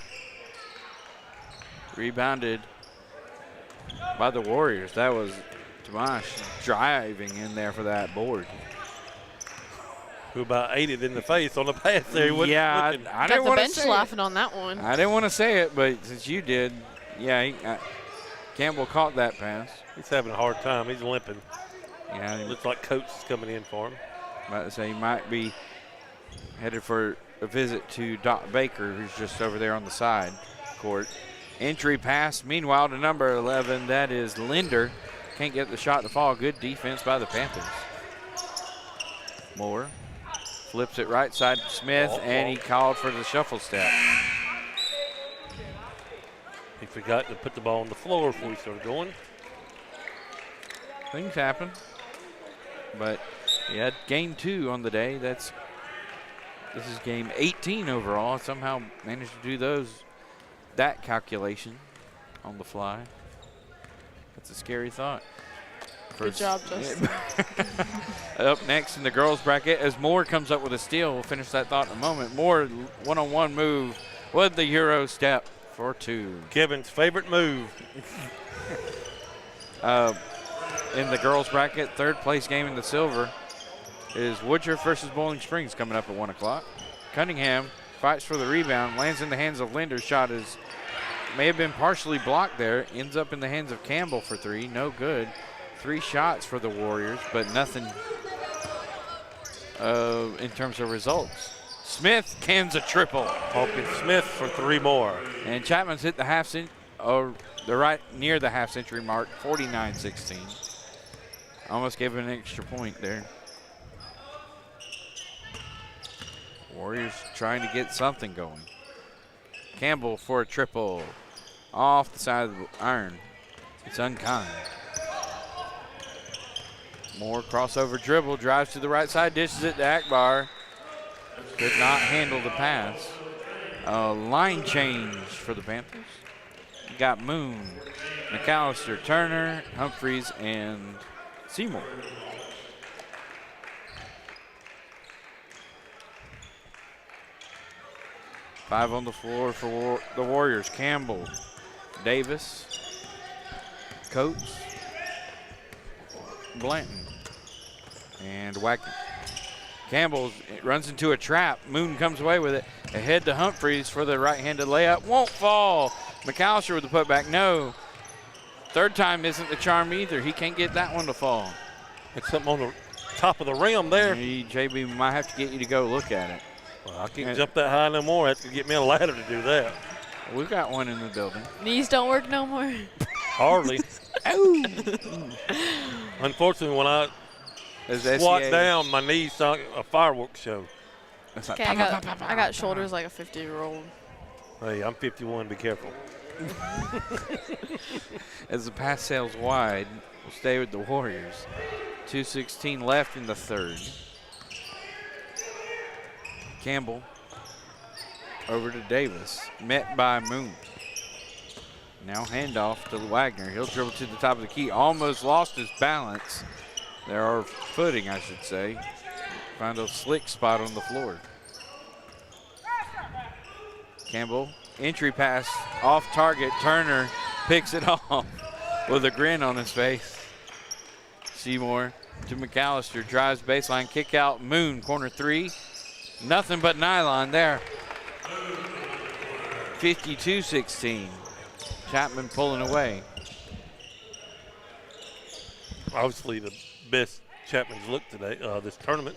Rebounded by the Warriors. That was Tomash driving in there for that board. Who about ate it in the face on the pass there. I didn't want to say it. Laughing on that one. I didn't want to say it, but since you did, Campbell caught that pass. He's having a hard time. He's limping. Yeah, looks like coach is coming in for him. About to say he might be headed for a visit to Doc Baker, who's just over there on the side court. Entry pass, meanwhile, to number 11. That is Linder. Can't get the shot to fall. Good defense by the Panthers. Moore flips it right side to Smith, and he called for the shuffle step. He forgot to put the ball on the floor before he started going. Things happen. But he had game 2 on the day. This is game 18 overall. Somehow managed to do that calculation on the fly. That's a scary thought. Good job, Justin. Up next in the girls bracket, as Moore comes up with a steal. We'll finish that thought in a moment. Moore, one-on-one move with the Euro step for 2. Kevin's favorite move. In the girls bracket, third place game in the silver is Woodruff versus Bowling Springs coming up at 1 o'clock. Cunningham fights for the rebound, lands in the hands of Linder. Shot is may have been partially blocked there. Ends up in the hands of Campbell for three. No good. 3 shots for the Warriors, but nothing in terms of results. Smith cans a triple. Hawkins Smith for 3 more. And Chapman's hit the they're right near the half-century mark, 49-16. Almost gave him an extra point there. Warriors trying to get something going. Campbell for a triple. Off the side of the iron. It's unkind. More crossover dribble, drives to the right side, dishes it to Akbar. Could not handle the pass. Line change for the Panthers. You got Moon, McAllister, Turner, Humphreys, and Seymour. Five on the floor for the Warriors. Campbell, Davis, Coates, Blanton, and Wagner. Campbell runs into a trap. Moon comes away with it. Ahead to Humphreys for the right-handed layup. Won't fall. McAllister with the putback. No. Third time isn't the charm either. He can't get that one to fall. It's something on the top of the rim there. JB, we might have to get you to go look at it. Well, I can't jump that high no more. That's going to get me a ladder to do that. We've got one in the building. Knees don't work no more. Hardly. Unfortunately, when I squat down, my knees saw a fireworks show. Okay, I got shoulders like a 50-year-old. Hey, I'm 51. Be careful. As the pass sails wide, we'll stay with the Warriors. 2:16 left in the third. Campbell over to Davis, met by Moon. Now handoff to Wagner. He'll dribble to the top of the key. Almost lost his balance. There are footing, I should say. Find a slick spot on the floor. Campbell, entry pass off target. Turner picks it off with a grin on his face. Seymour to McAllister, drives baseline, kick out. Moon, corner three. Nothing but nylon there. 52-16. Chapman pulling away. Obviously the best Chapman's looked today, this tournament.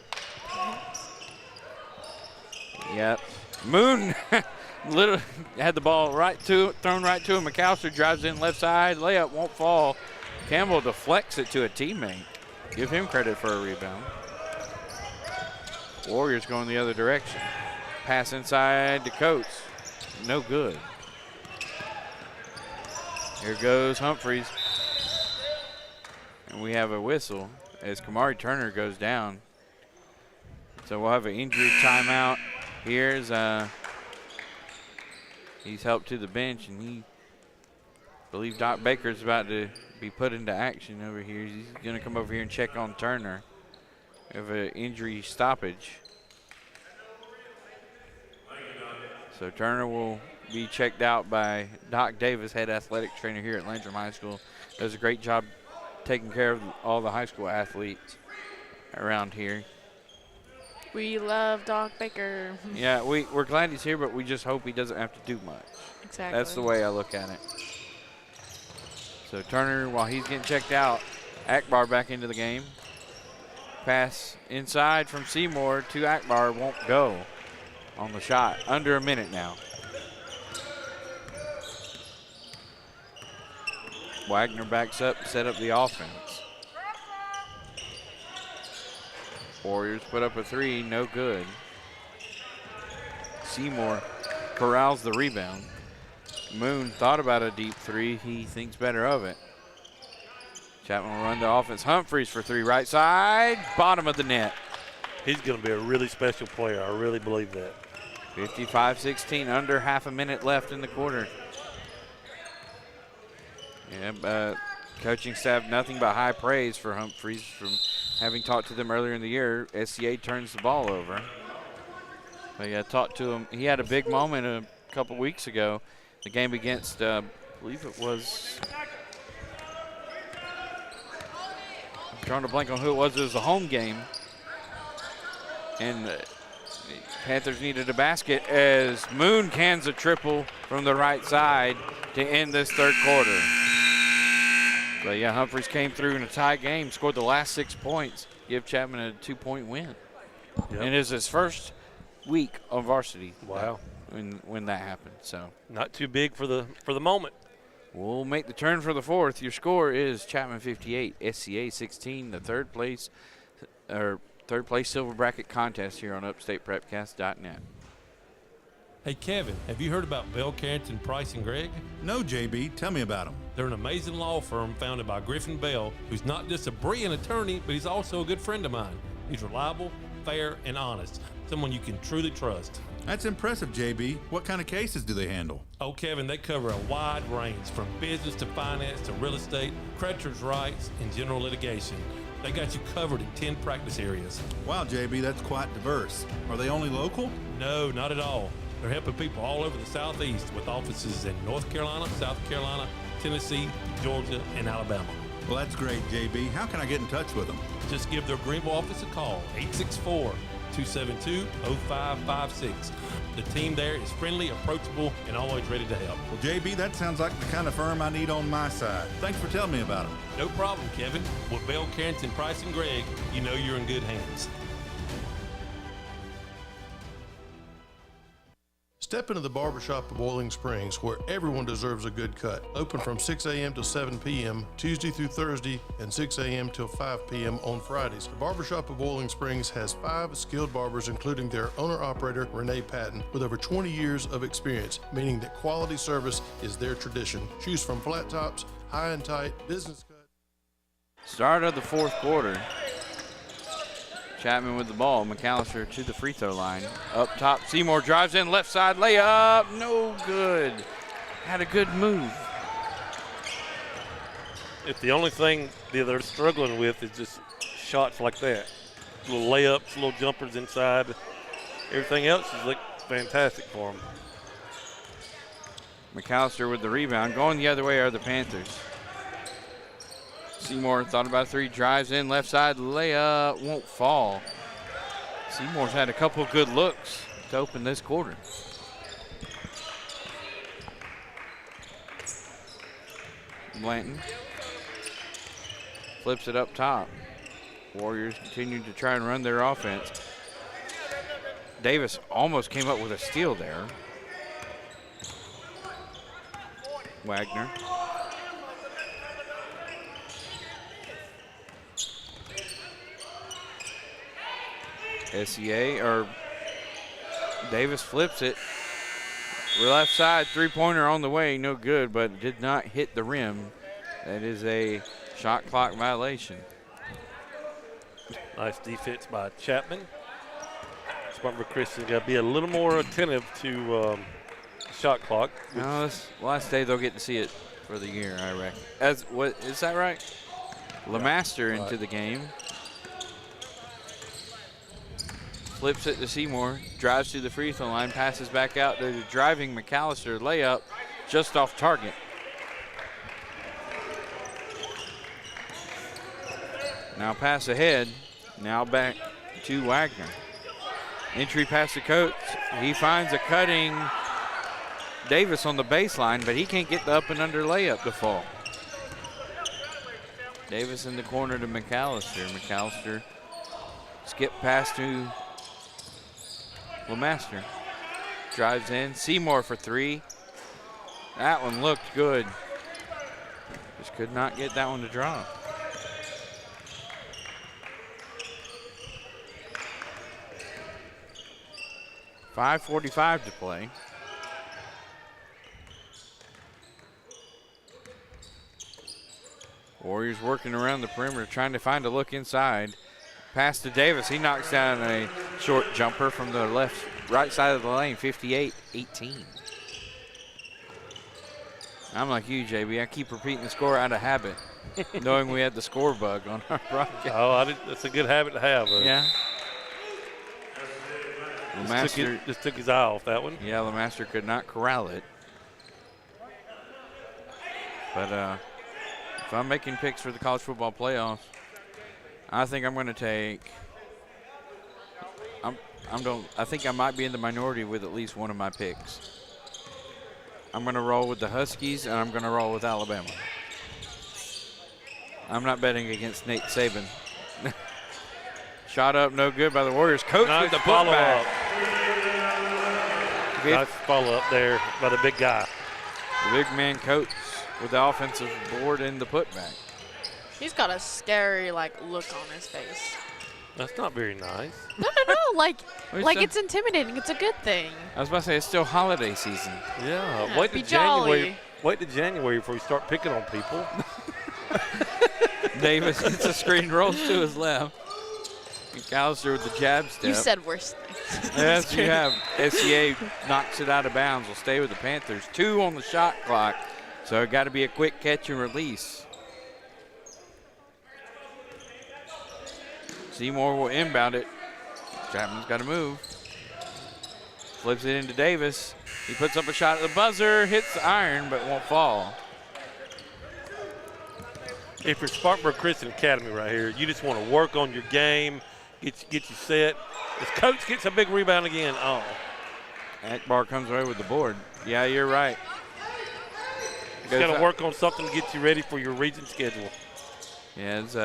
Yep. Moon literally had the ball thrown right to him. McAllister drives in left side. Layup won't fall. Campbell deflects it to a teammate. Give him credit for a rebound. Warriors going the other direction. Pass inside to Coates. No good. Here goes Humphreys. And we have a whistle as Kamari Turner goes down. So we'll have an injury timeout. Here's he's helped to the bench, and I believe Doc Baker's about to be put into action over here. He's going to come over here and check on Turner. We have an injury stoppage. So Turner will be checked out by Doc Davis, head athletic trainer here at Landrum High School. Does a great job taking care of all the high school athletes around here. We love Doc Baker. Yeah, we're glad he's here, but we just hope he doesn't have to do much. Exactly. That's the way I look at it. So Turner, while he's getting checked out, Akbar back into the game. Pass inside from Seymour to Akbar, won't go on the shot. Under a minute now. Wagner backs up, set up the offense. Warriors put up a three, no good. Seymour corrals the rebound. Moon thought about a deep three. He thinks better of it. Chapman will run the offense. Humphreys for three, right side, bottom of the net. He's going to be a really special player. I really believe that. 55-16, under half a minute left in the quarter. Yeah, coaching staff, nothing but high praise for Humphreys from having talked to them earlier in the year. SCA turns the ball over. But yeah, talked to him. He had a big moment a couple weeks ago. The game against, I believe it was, I'm drawing a blank on who it was. It was a home game. And Panthers needed a basket as Moon cans a triple from the right side to end this third quarter. But yeah, Humphreys came through in a tie game, scored the last 6 points, give Chapman a 2-point win. Yep. And it is his first week on varsity. Wow. When that happened. So not too big for the moment. We'll make the turn for the fourth. Your score is Chapman 58, SCA 16, the third place silver bracket contest here on UpstatePrepcast.net. Hey, Kevin, have you heard about Bell, Carrington, Price, and Gregg? No, JB. Tell me about them. They're an amazing law firm founded by Griffin Bell, who's not just a brilliant attorney, but he's also a good friend of mine. He's reliable, fair, and honest. Someone you can truly trust. That's impressive, JB. What kind of cases do they handle? Oh, Kevin, they cover a wide range from business to finance to real estate, creditors' rights, and general litigation. They got you covered in 10 practice areas. Wow, JB, that's quite diverse. Are they only local? No, not at all. They're helping people all over the Southeast with offices in North Carolina, South Carolina, Tennessee, Georgia, and Alabama. Well, that's great, JB. How can I get in touch with them? Just give their Greenville office a call, 864-272-0556. The team there is friendly, approachable, and always ready to help. Well, JB, that sounds like the kind of firm I need on my side. Thanks for telling me about them. No problem, Kevin. With Bell, Carrington, Price, and Gregg, you know you're in good hands. Step into the barbershop of Boiling Springs, where everyone deserves a good cut. Open from 6 a.m. to 7 p.m., Tuesday through Thursday, and 6 a.m. till 5 p.m. on Fridays. The barbershop of Boiling Springs has 5 skilled barbers, including their owner-operator, Renee Patton, with over 20 years of experience, meaning that quality service is their tradition. Choose from flat tops, high and tight, business cut. Start of the fourth quarter. Chapman with the ball. McAllister to the free throw line. Up top, Seymour drives in, left side layup. No good. Had a good move. If the only thing that they're struggling with is just shots like that, little layups, little jumpers inside, everything else is like fantastic for them. McAllister with the rebound. Going the other way are the Panthers. Seymour thought about 3, drives in, left side layup, won't fall. Seymour's had a couple good looks to open this quarter. Blanton flips it up top. Warriors continue to try and run their offense. Davis almost came up with a steal there. Wagner. SCA, or Davis flips it. Left side, three-pointer on the way, no good, but did not hit the rim. That is a shot clock violation. Nice defense by Chapman. Spartanburg Christian got to be a little more attentive to shot clock. No, this last day they'll get to see it for the year, I reckon. Is that right? LeMaster into the game. Flips it to Seymour, drives to the free throw line, passes back out to the driving McAllister, layup just off target. Now pass ahead, now back to Wagner. Entry past the coach, he finds a cutting Davis on the baseline, but he can't get the up and under layup to fall. Davis in the corner to McAllister. McAllister skip pass to LeMaster. Drives in. Seymour for 3. That one looked good. Just could not get that one to drop. .5:45 to play. Warriors working around the perimeter, trying to find a look inside. Pass to Davis. He knocks down a short jumper from the right side of the lane, 58-18. I'm like you, JB. I keep repeating the score out of habit, knowing we had the score bug on our broadcast. Oh, that's a good habit to have. Yeah. Just took his eye off that one. Yeah, LeMaster could not corral it. But if I'm making picks for the college football playoffs, I think I'm going to take I think I might be in the minority with at least one of my picks. I'm going to roll with the Huskies, and I'm going to roll with Alabama. I'm not betting against Nate Saban. Shot up, no good by the Warriors. Coach with the putback. Nice follow-up there by the big guy. The big man Coach with the offensive board and the putback. He's got a scary look on his face. That's not very nice. No, like it's intimidating. It's a good thing. I was about to say, it's still holiday season. Yeah, wait till January. Wait to January before you start picking on people. Davis gets a screen, rolls to his left. McAllister with the jab step. You said worse things. Yes, you have. SCA knocks it out of bounds. Will stay with the Panthers. 2 on the shot clock, so it got to be a quick catch and release. Seymour will inbound it. Chapman's got to move. Flips it into Davis. He puts up a shot at the buzzer, hits the iron, but won't fall. If you're Spartanburg Christian Academy right here, you just want to work on your game, get you set. This coach gets a big rebound again. Oh. Akbar comes away with the board. Yeah, you're right. He's got to work on something to get you ready for your region schedule. Yeah, it's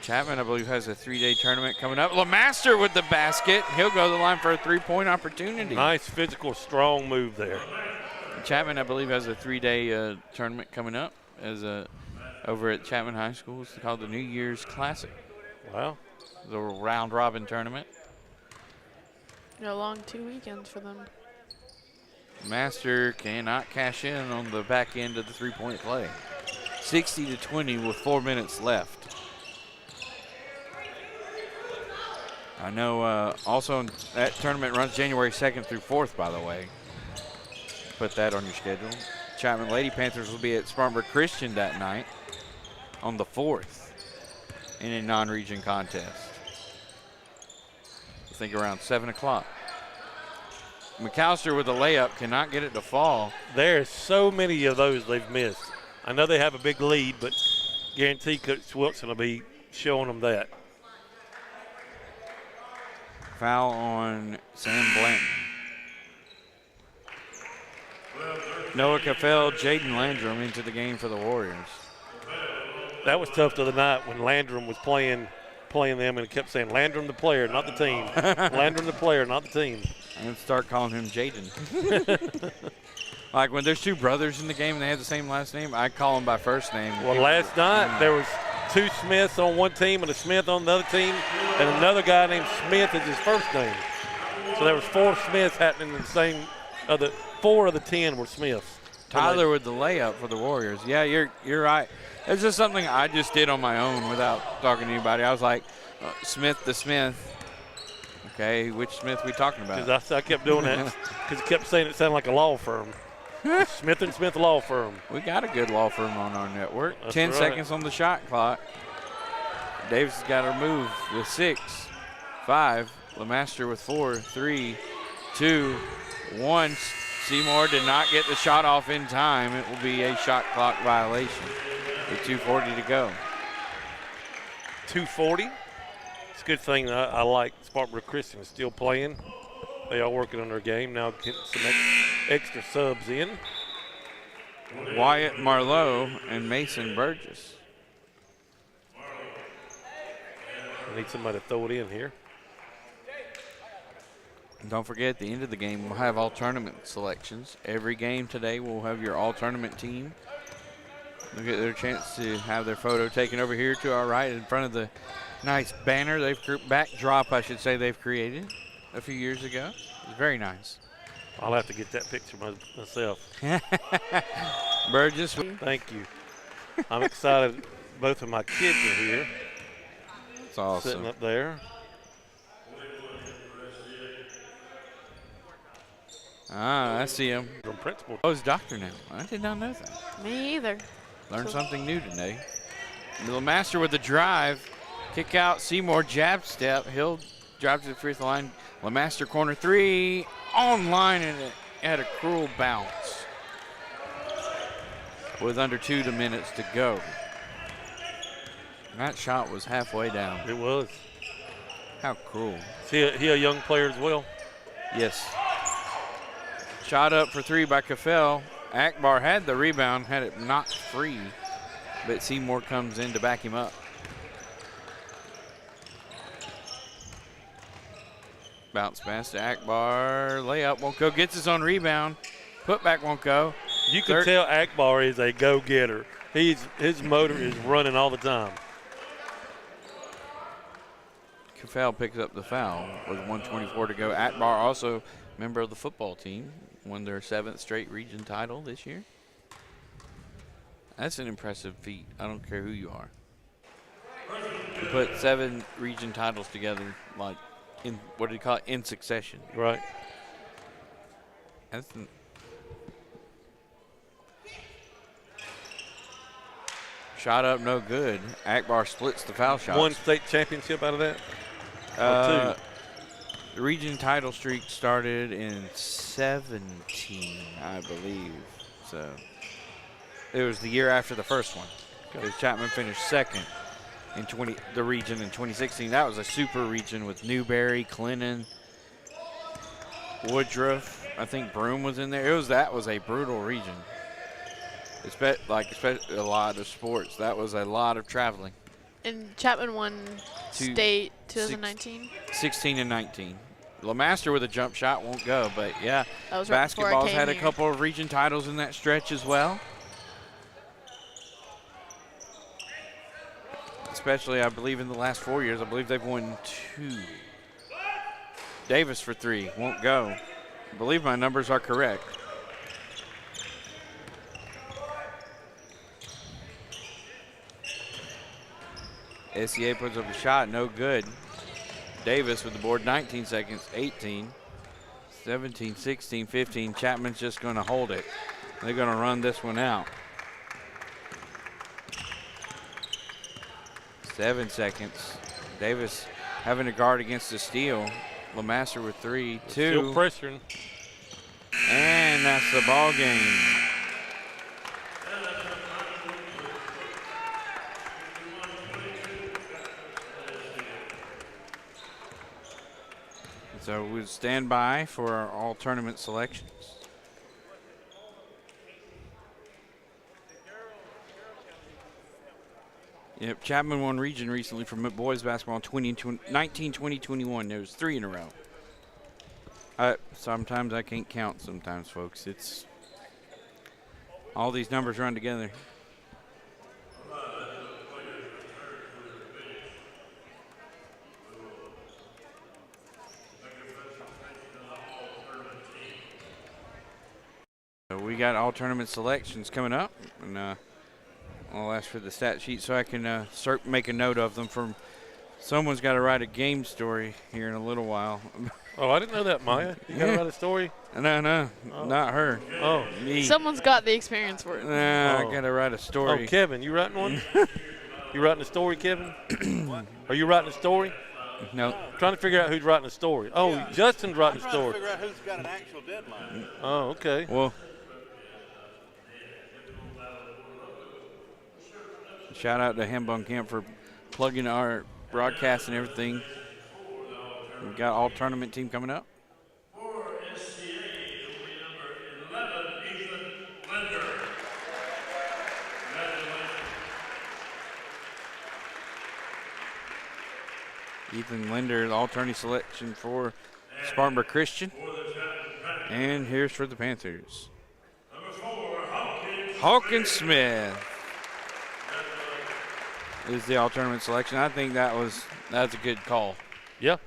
Chapman, I believe, has a 3-day tournament coming up. LeMaster with the basket. He'll go to the line for a 3-point opportunity. Nice physical, strong move there. Chapman, I believe, has a 3-day tournament coming up over at Chapman High School. It's called the New Year's Classic. Wow. The round-robin tournament. A long 2 weekends for them. Master cannot cash in on the back end of the 3-point play. 60-20 with 4 minutes left. I know also that tournament runs January 2nd through 4th, by the way. Put that on your schedule. Chapman Lady Panthers will be at Spartanburg Christian that night on the 4th in a non-region contest. I think around 7 o'clock. McAllister with a layup, cannot get it to fall. There's so many of those they've missed. I know they have a big lead, but guarantee Coach Wilson will be showing them that. Foul on Sam Blanton. Noah Caffell, Jaden Landrum into the game for the Warriors. That was tough the other night when Landrum was playing them, and it kept saying Landrum the player, not the team. Landrum the player, not the team. I'm going to start calling him Jaden. Like when there's 2 brothers in the game and they have the same last name, I call them by first name. Well, last night there was 2 Smiths on one team and a Smith on the other team, and another guy named Smith is his first name. So there was 4 Smiths happening in the same. 4 of the 10 were Smiths. Tyler with the layup for the Warriors. Yeah, you're right. It's just something I just did on my own without talking to anybody. I was like, Smith the Smith. Okay, which Smith we talking about? Because I kept doing that because it kept saying it sounded like a law firm. Smith & Smith Law Firm. We got a good law firm on our network. That's 10 right. seconds on the shot clock. Davis has got to move with 6, 5. LeMaster with 4, 3, 2, 1. Seymour did not get the shot off in time. It will be a shot clock violation with 2:40 to go. 2:40. It's a good thing I like Spartanburg Christian is still playing. They are working on their game now, getting some extra subs in. Wyatt Marlowe and Mason Burgess. I need somebody to throw it in here. And don't forget, at the end of the game, we'll have all tournament selections. Every game today, we'll have your all-tournament team. They'll get their chance to have their photo taken over here to our right in front of the nice banner backdrop, I should say, they've created a few years ago. It's very nice. I'll have to get that picture myself. Burgess. Thank you. I'm excited. Both of my kids are here. It's awesome. Sitting up there. Ah, I see him. From principal. Oh, he's doctor now. I did not know that. Me either. Learned something new today. LeMaster with the drive. Kick out, Seymour, jab step. He'll drive to the free throw line. LeMaster corner 3. Online, and it had a cruel bounce. With under 2 minutes to go. That shot was halfway down. It was. How cruel. Is he a young player as well? Yes. Shot up for three by Kafel. Akbar had the rebound, had it knocked free, but Seymour comes in to back him up. Bounce pass to Akbar. Layup won't go. Gets his own rebound. Putback won't go. You can tell Akbar is a go-getter. His motor is running all the time. Kafel picks up the foul with 1:24 to go. Akbar, also member of the football team, won their 7th straight region title this year. That's an impressive feat. I don't care who you are. To put 7 region titles together, like in what do you call it, in succession. Right. That's shot up, no good. Akbar splits the foul shot. One state championship out of that? Or 2? The region title streak started in 17, I believe. So it was the year after the first one. Because Chapman finished 2nd in the region in 2016. That was a super region with Newberry, Clinton, Woodruff. I think Broome was in there. That was a brutal region. Especially a lot of sports. That was a lot of traveling. And Chapman won state 2019? 16 and 19. LeMaster with a jump shot won't go, but yeah. That was right basketball's had a couple of region titles in that stretch as well. Especially, I believe, in the last 4 years. I believe they've won 2. Davis for 3, won't go. I believe my numbers are correct. SCA puts up a shot, no good. Davis with the board, 19 seconds, 18, 17, 16, 15. Chapman's just going to hold it. They're going to run this one out. 7 seconds. Davis having to guard against the steal. LeMaster with 3, 2. Still pressuring. And that's the ball game. So we stand by for our all tournament selections. Yep, Chapman won region recently for boys basketball in 19, 20, 21. There was 3 in a row. Sometimes I can't count sometimes, folks. It's all these numbers run together. So we got all tournament selections coming up, and I'll ask for the stat sheet so I can make a note of them. Someone's got to write a game story here in a little while. Oh, I didn't know that, Maya. You got to write a story? No, not her. Oh, me. Someone's got the experience for it. I got to write a story. Oh, Kevin, you writing one? You writing a story, Kevin? Are you writing a story? No. Trying to figure out who's writing a story. Oh, yeah. Justin's writing a story. I'm trying to figure out who's got an actual deadline. Oh, okay. Well, shout out to Hambone Camp for plugging our broadcast and everything. We've got all tournament team coming up. For SCA, it will be number 11, Ethan Linder. Ethan Linder, the all tourney selection for Spartanburg Christian. And here's for the Panthers. Number 4, Hawkins Smith is the all tournament selection. I think that's a good call. Yeah.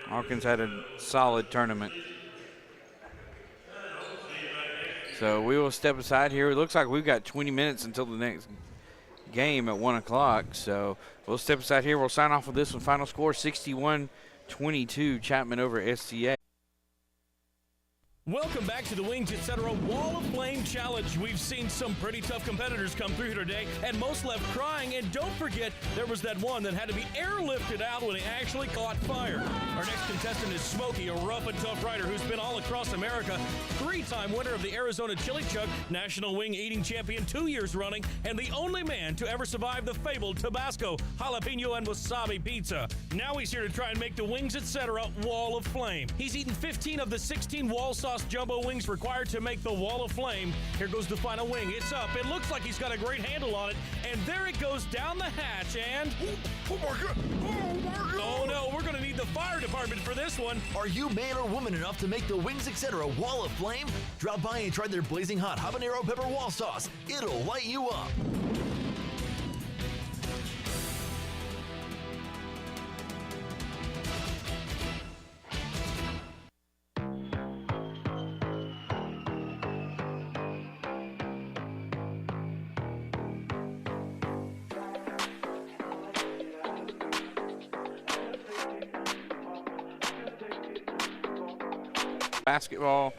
Hawkins had a solid tournament. So we will step aside here. It looks like we've got 20 minutes until the next game at 1 o'clock. So we'll step aside here. We'll sign off with this one. Final score 61-22, Chapman over SCA. Welcome back to the Wings Etc. Wall of Flame Challenge. We've seen some pretty tough competitors come through here today, and most left crying. And don't forget, there was that one that had to be airlifted out when it actually caught fire. Our next contestant is Smokey, a rough and tough rider who's been all across America. 3-time winner of the Arizona Chili Chuck National Wing Eating Champion 2 years running, and the only man to ever survive the fabled Tabasco, jalapeno, and wasabi pizza. Now he's here to try and make the Wings Etc. Wall of Flame. He's eaten 15 of the 16 wall sauce jumbo wings required to make the Wall of Flame. Here goes the final wing. It's up. It looks like he's got a great handle on it, and there it goes down the hatch, and... Oh my God! Oh my God! Oh no, we're going to need the fire department for this one. Are you man or woman enough to make the Wings Etc. Wall of Flame? Drop by and try their blazing hot habanero pepper wall sauce. It'll light you up. Basketball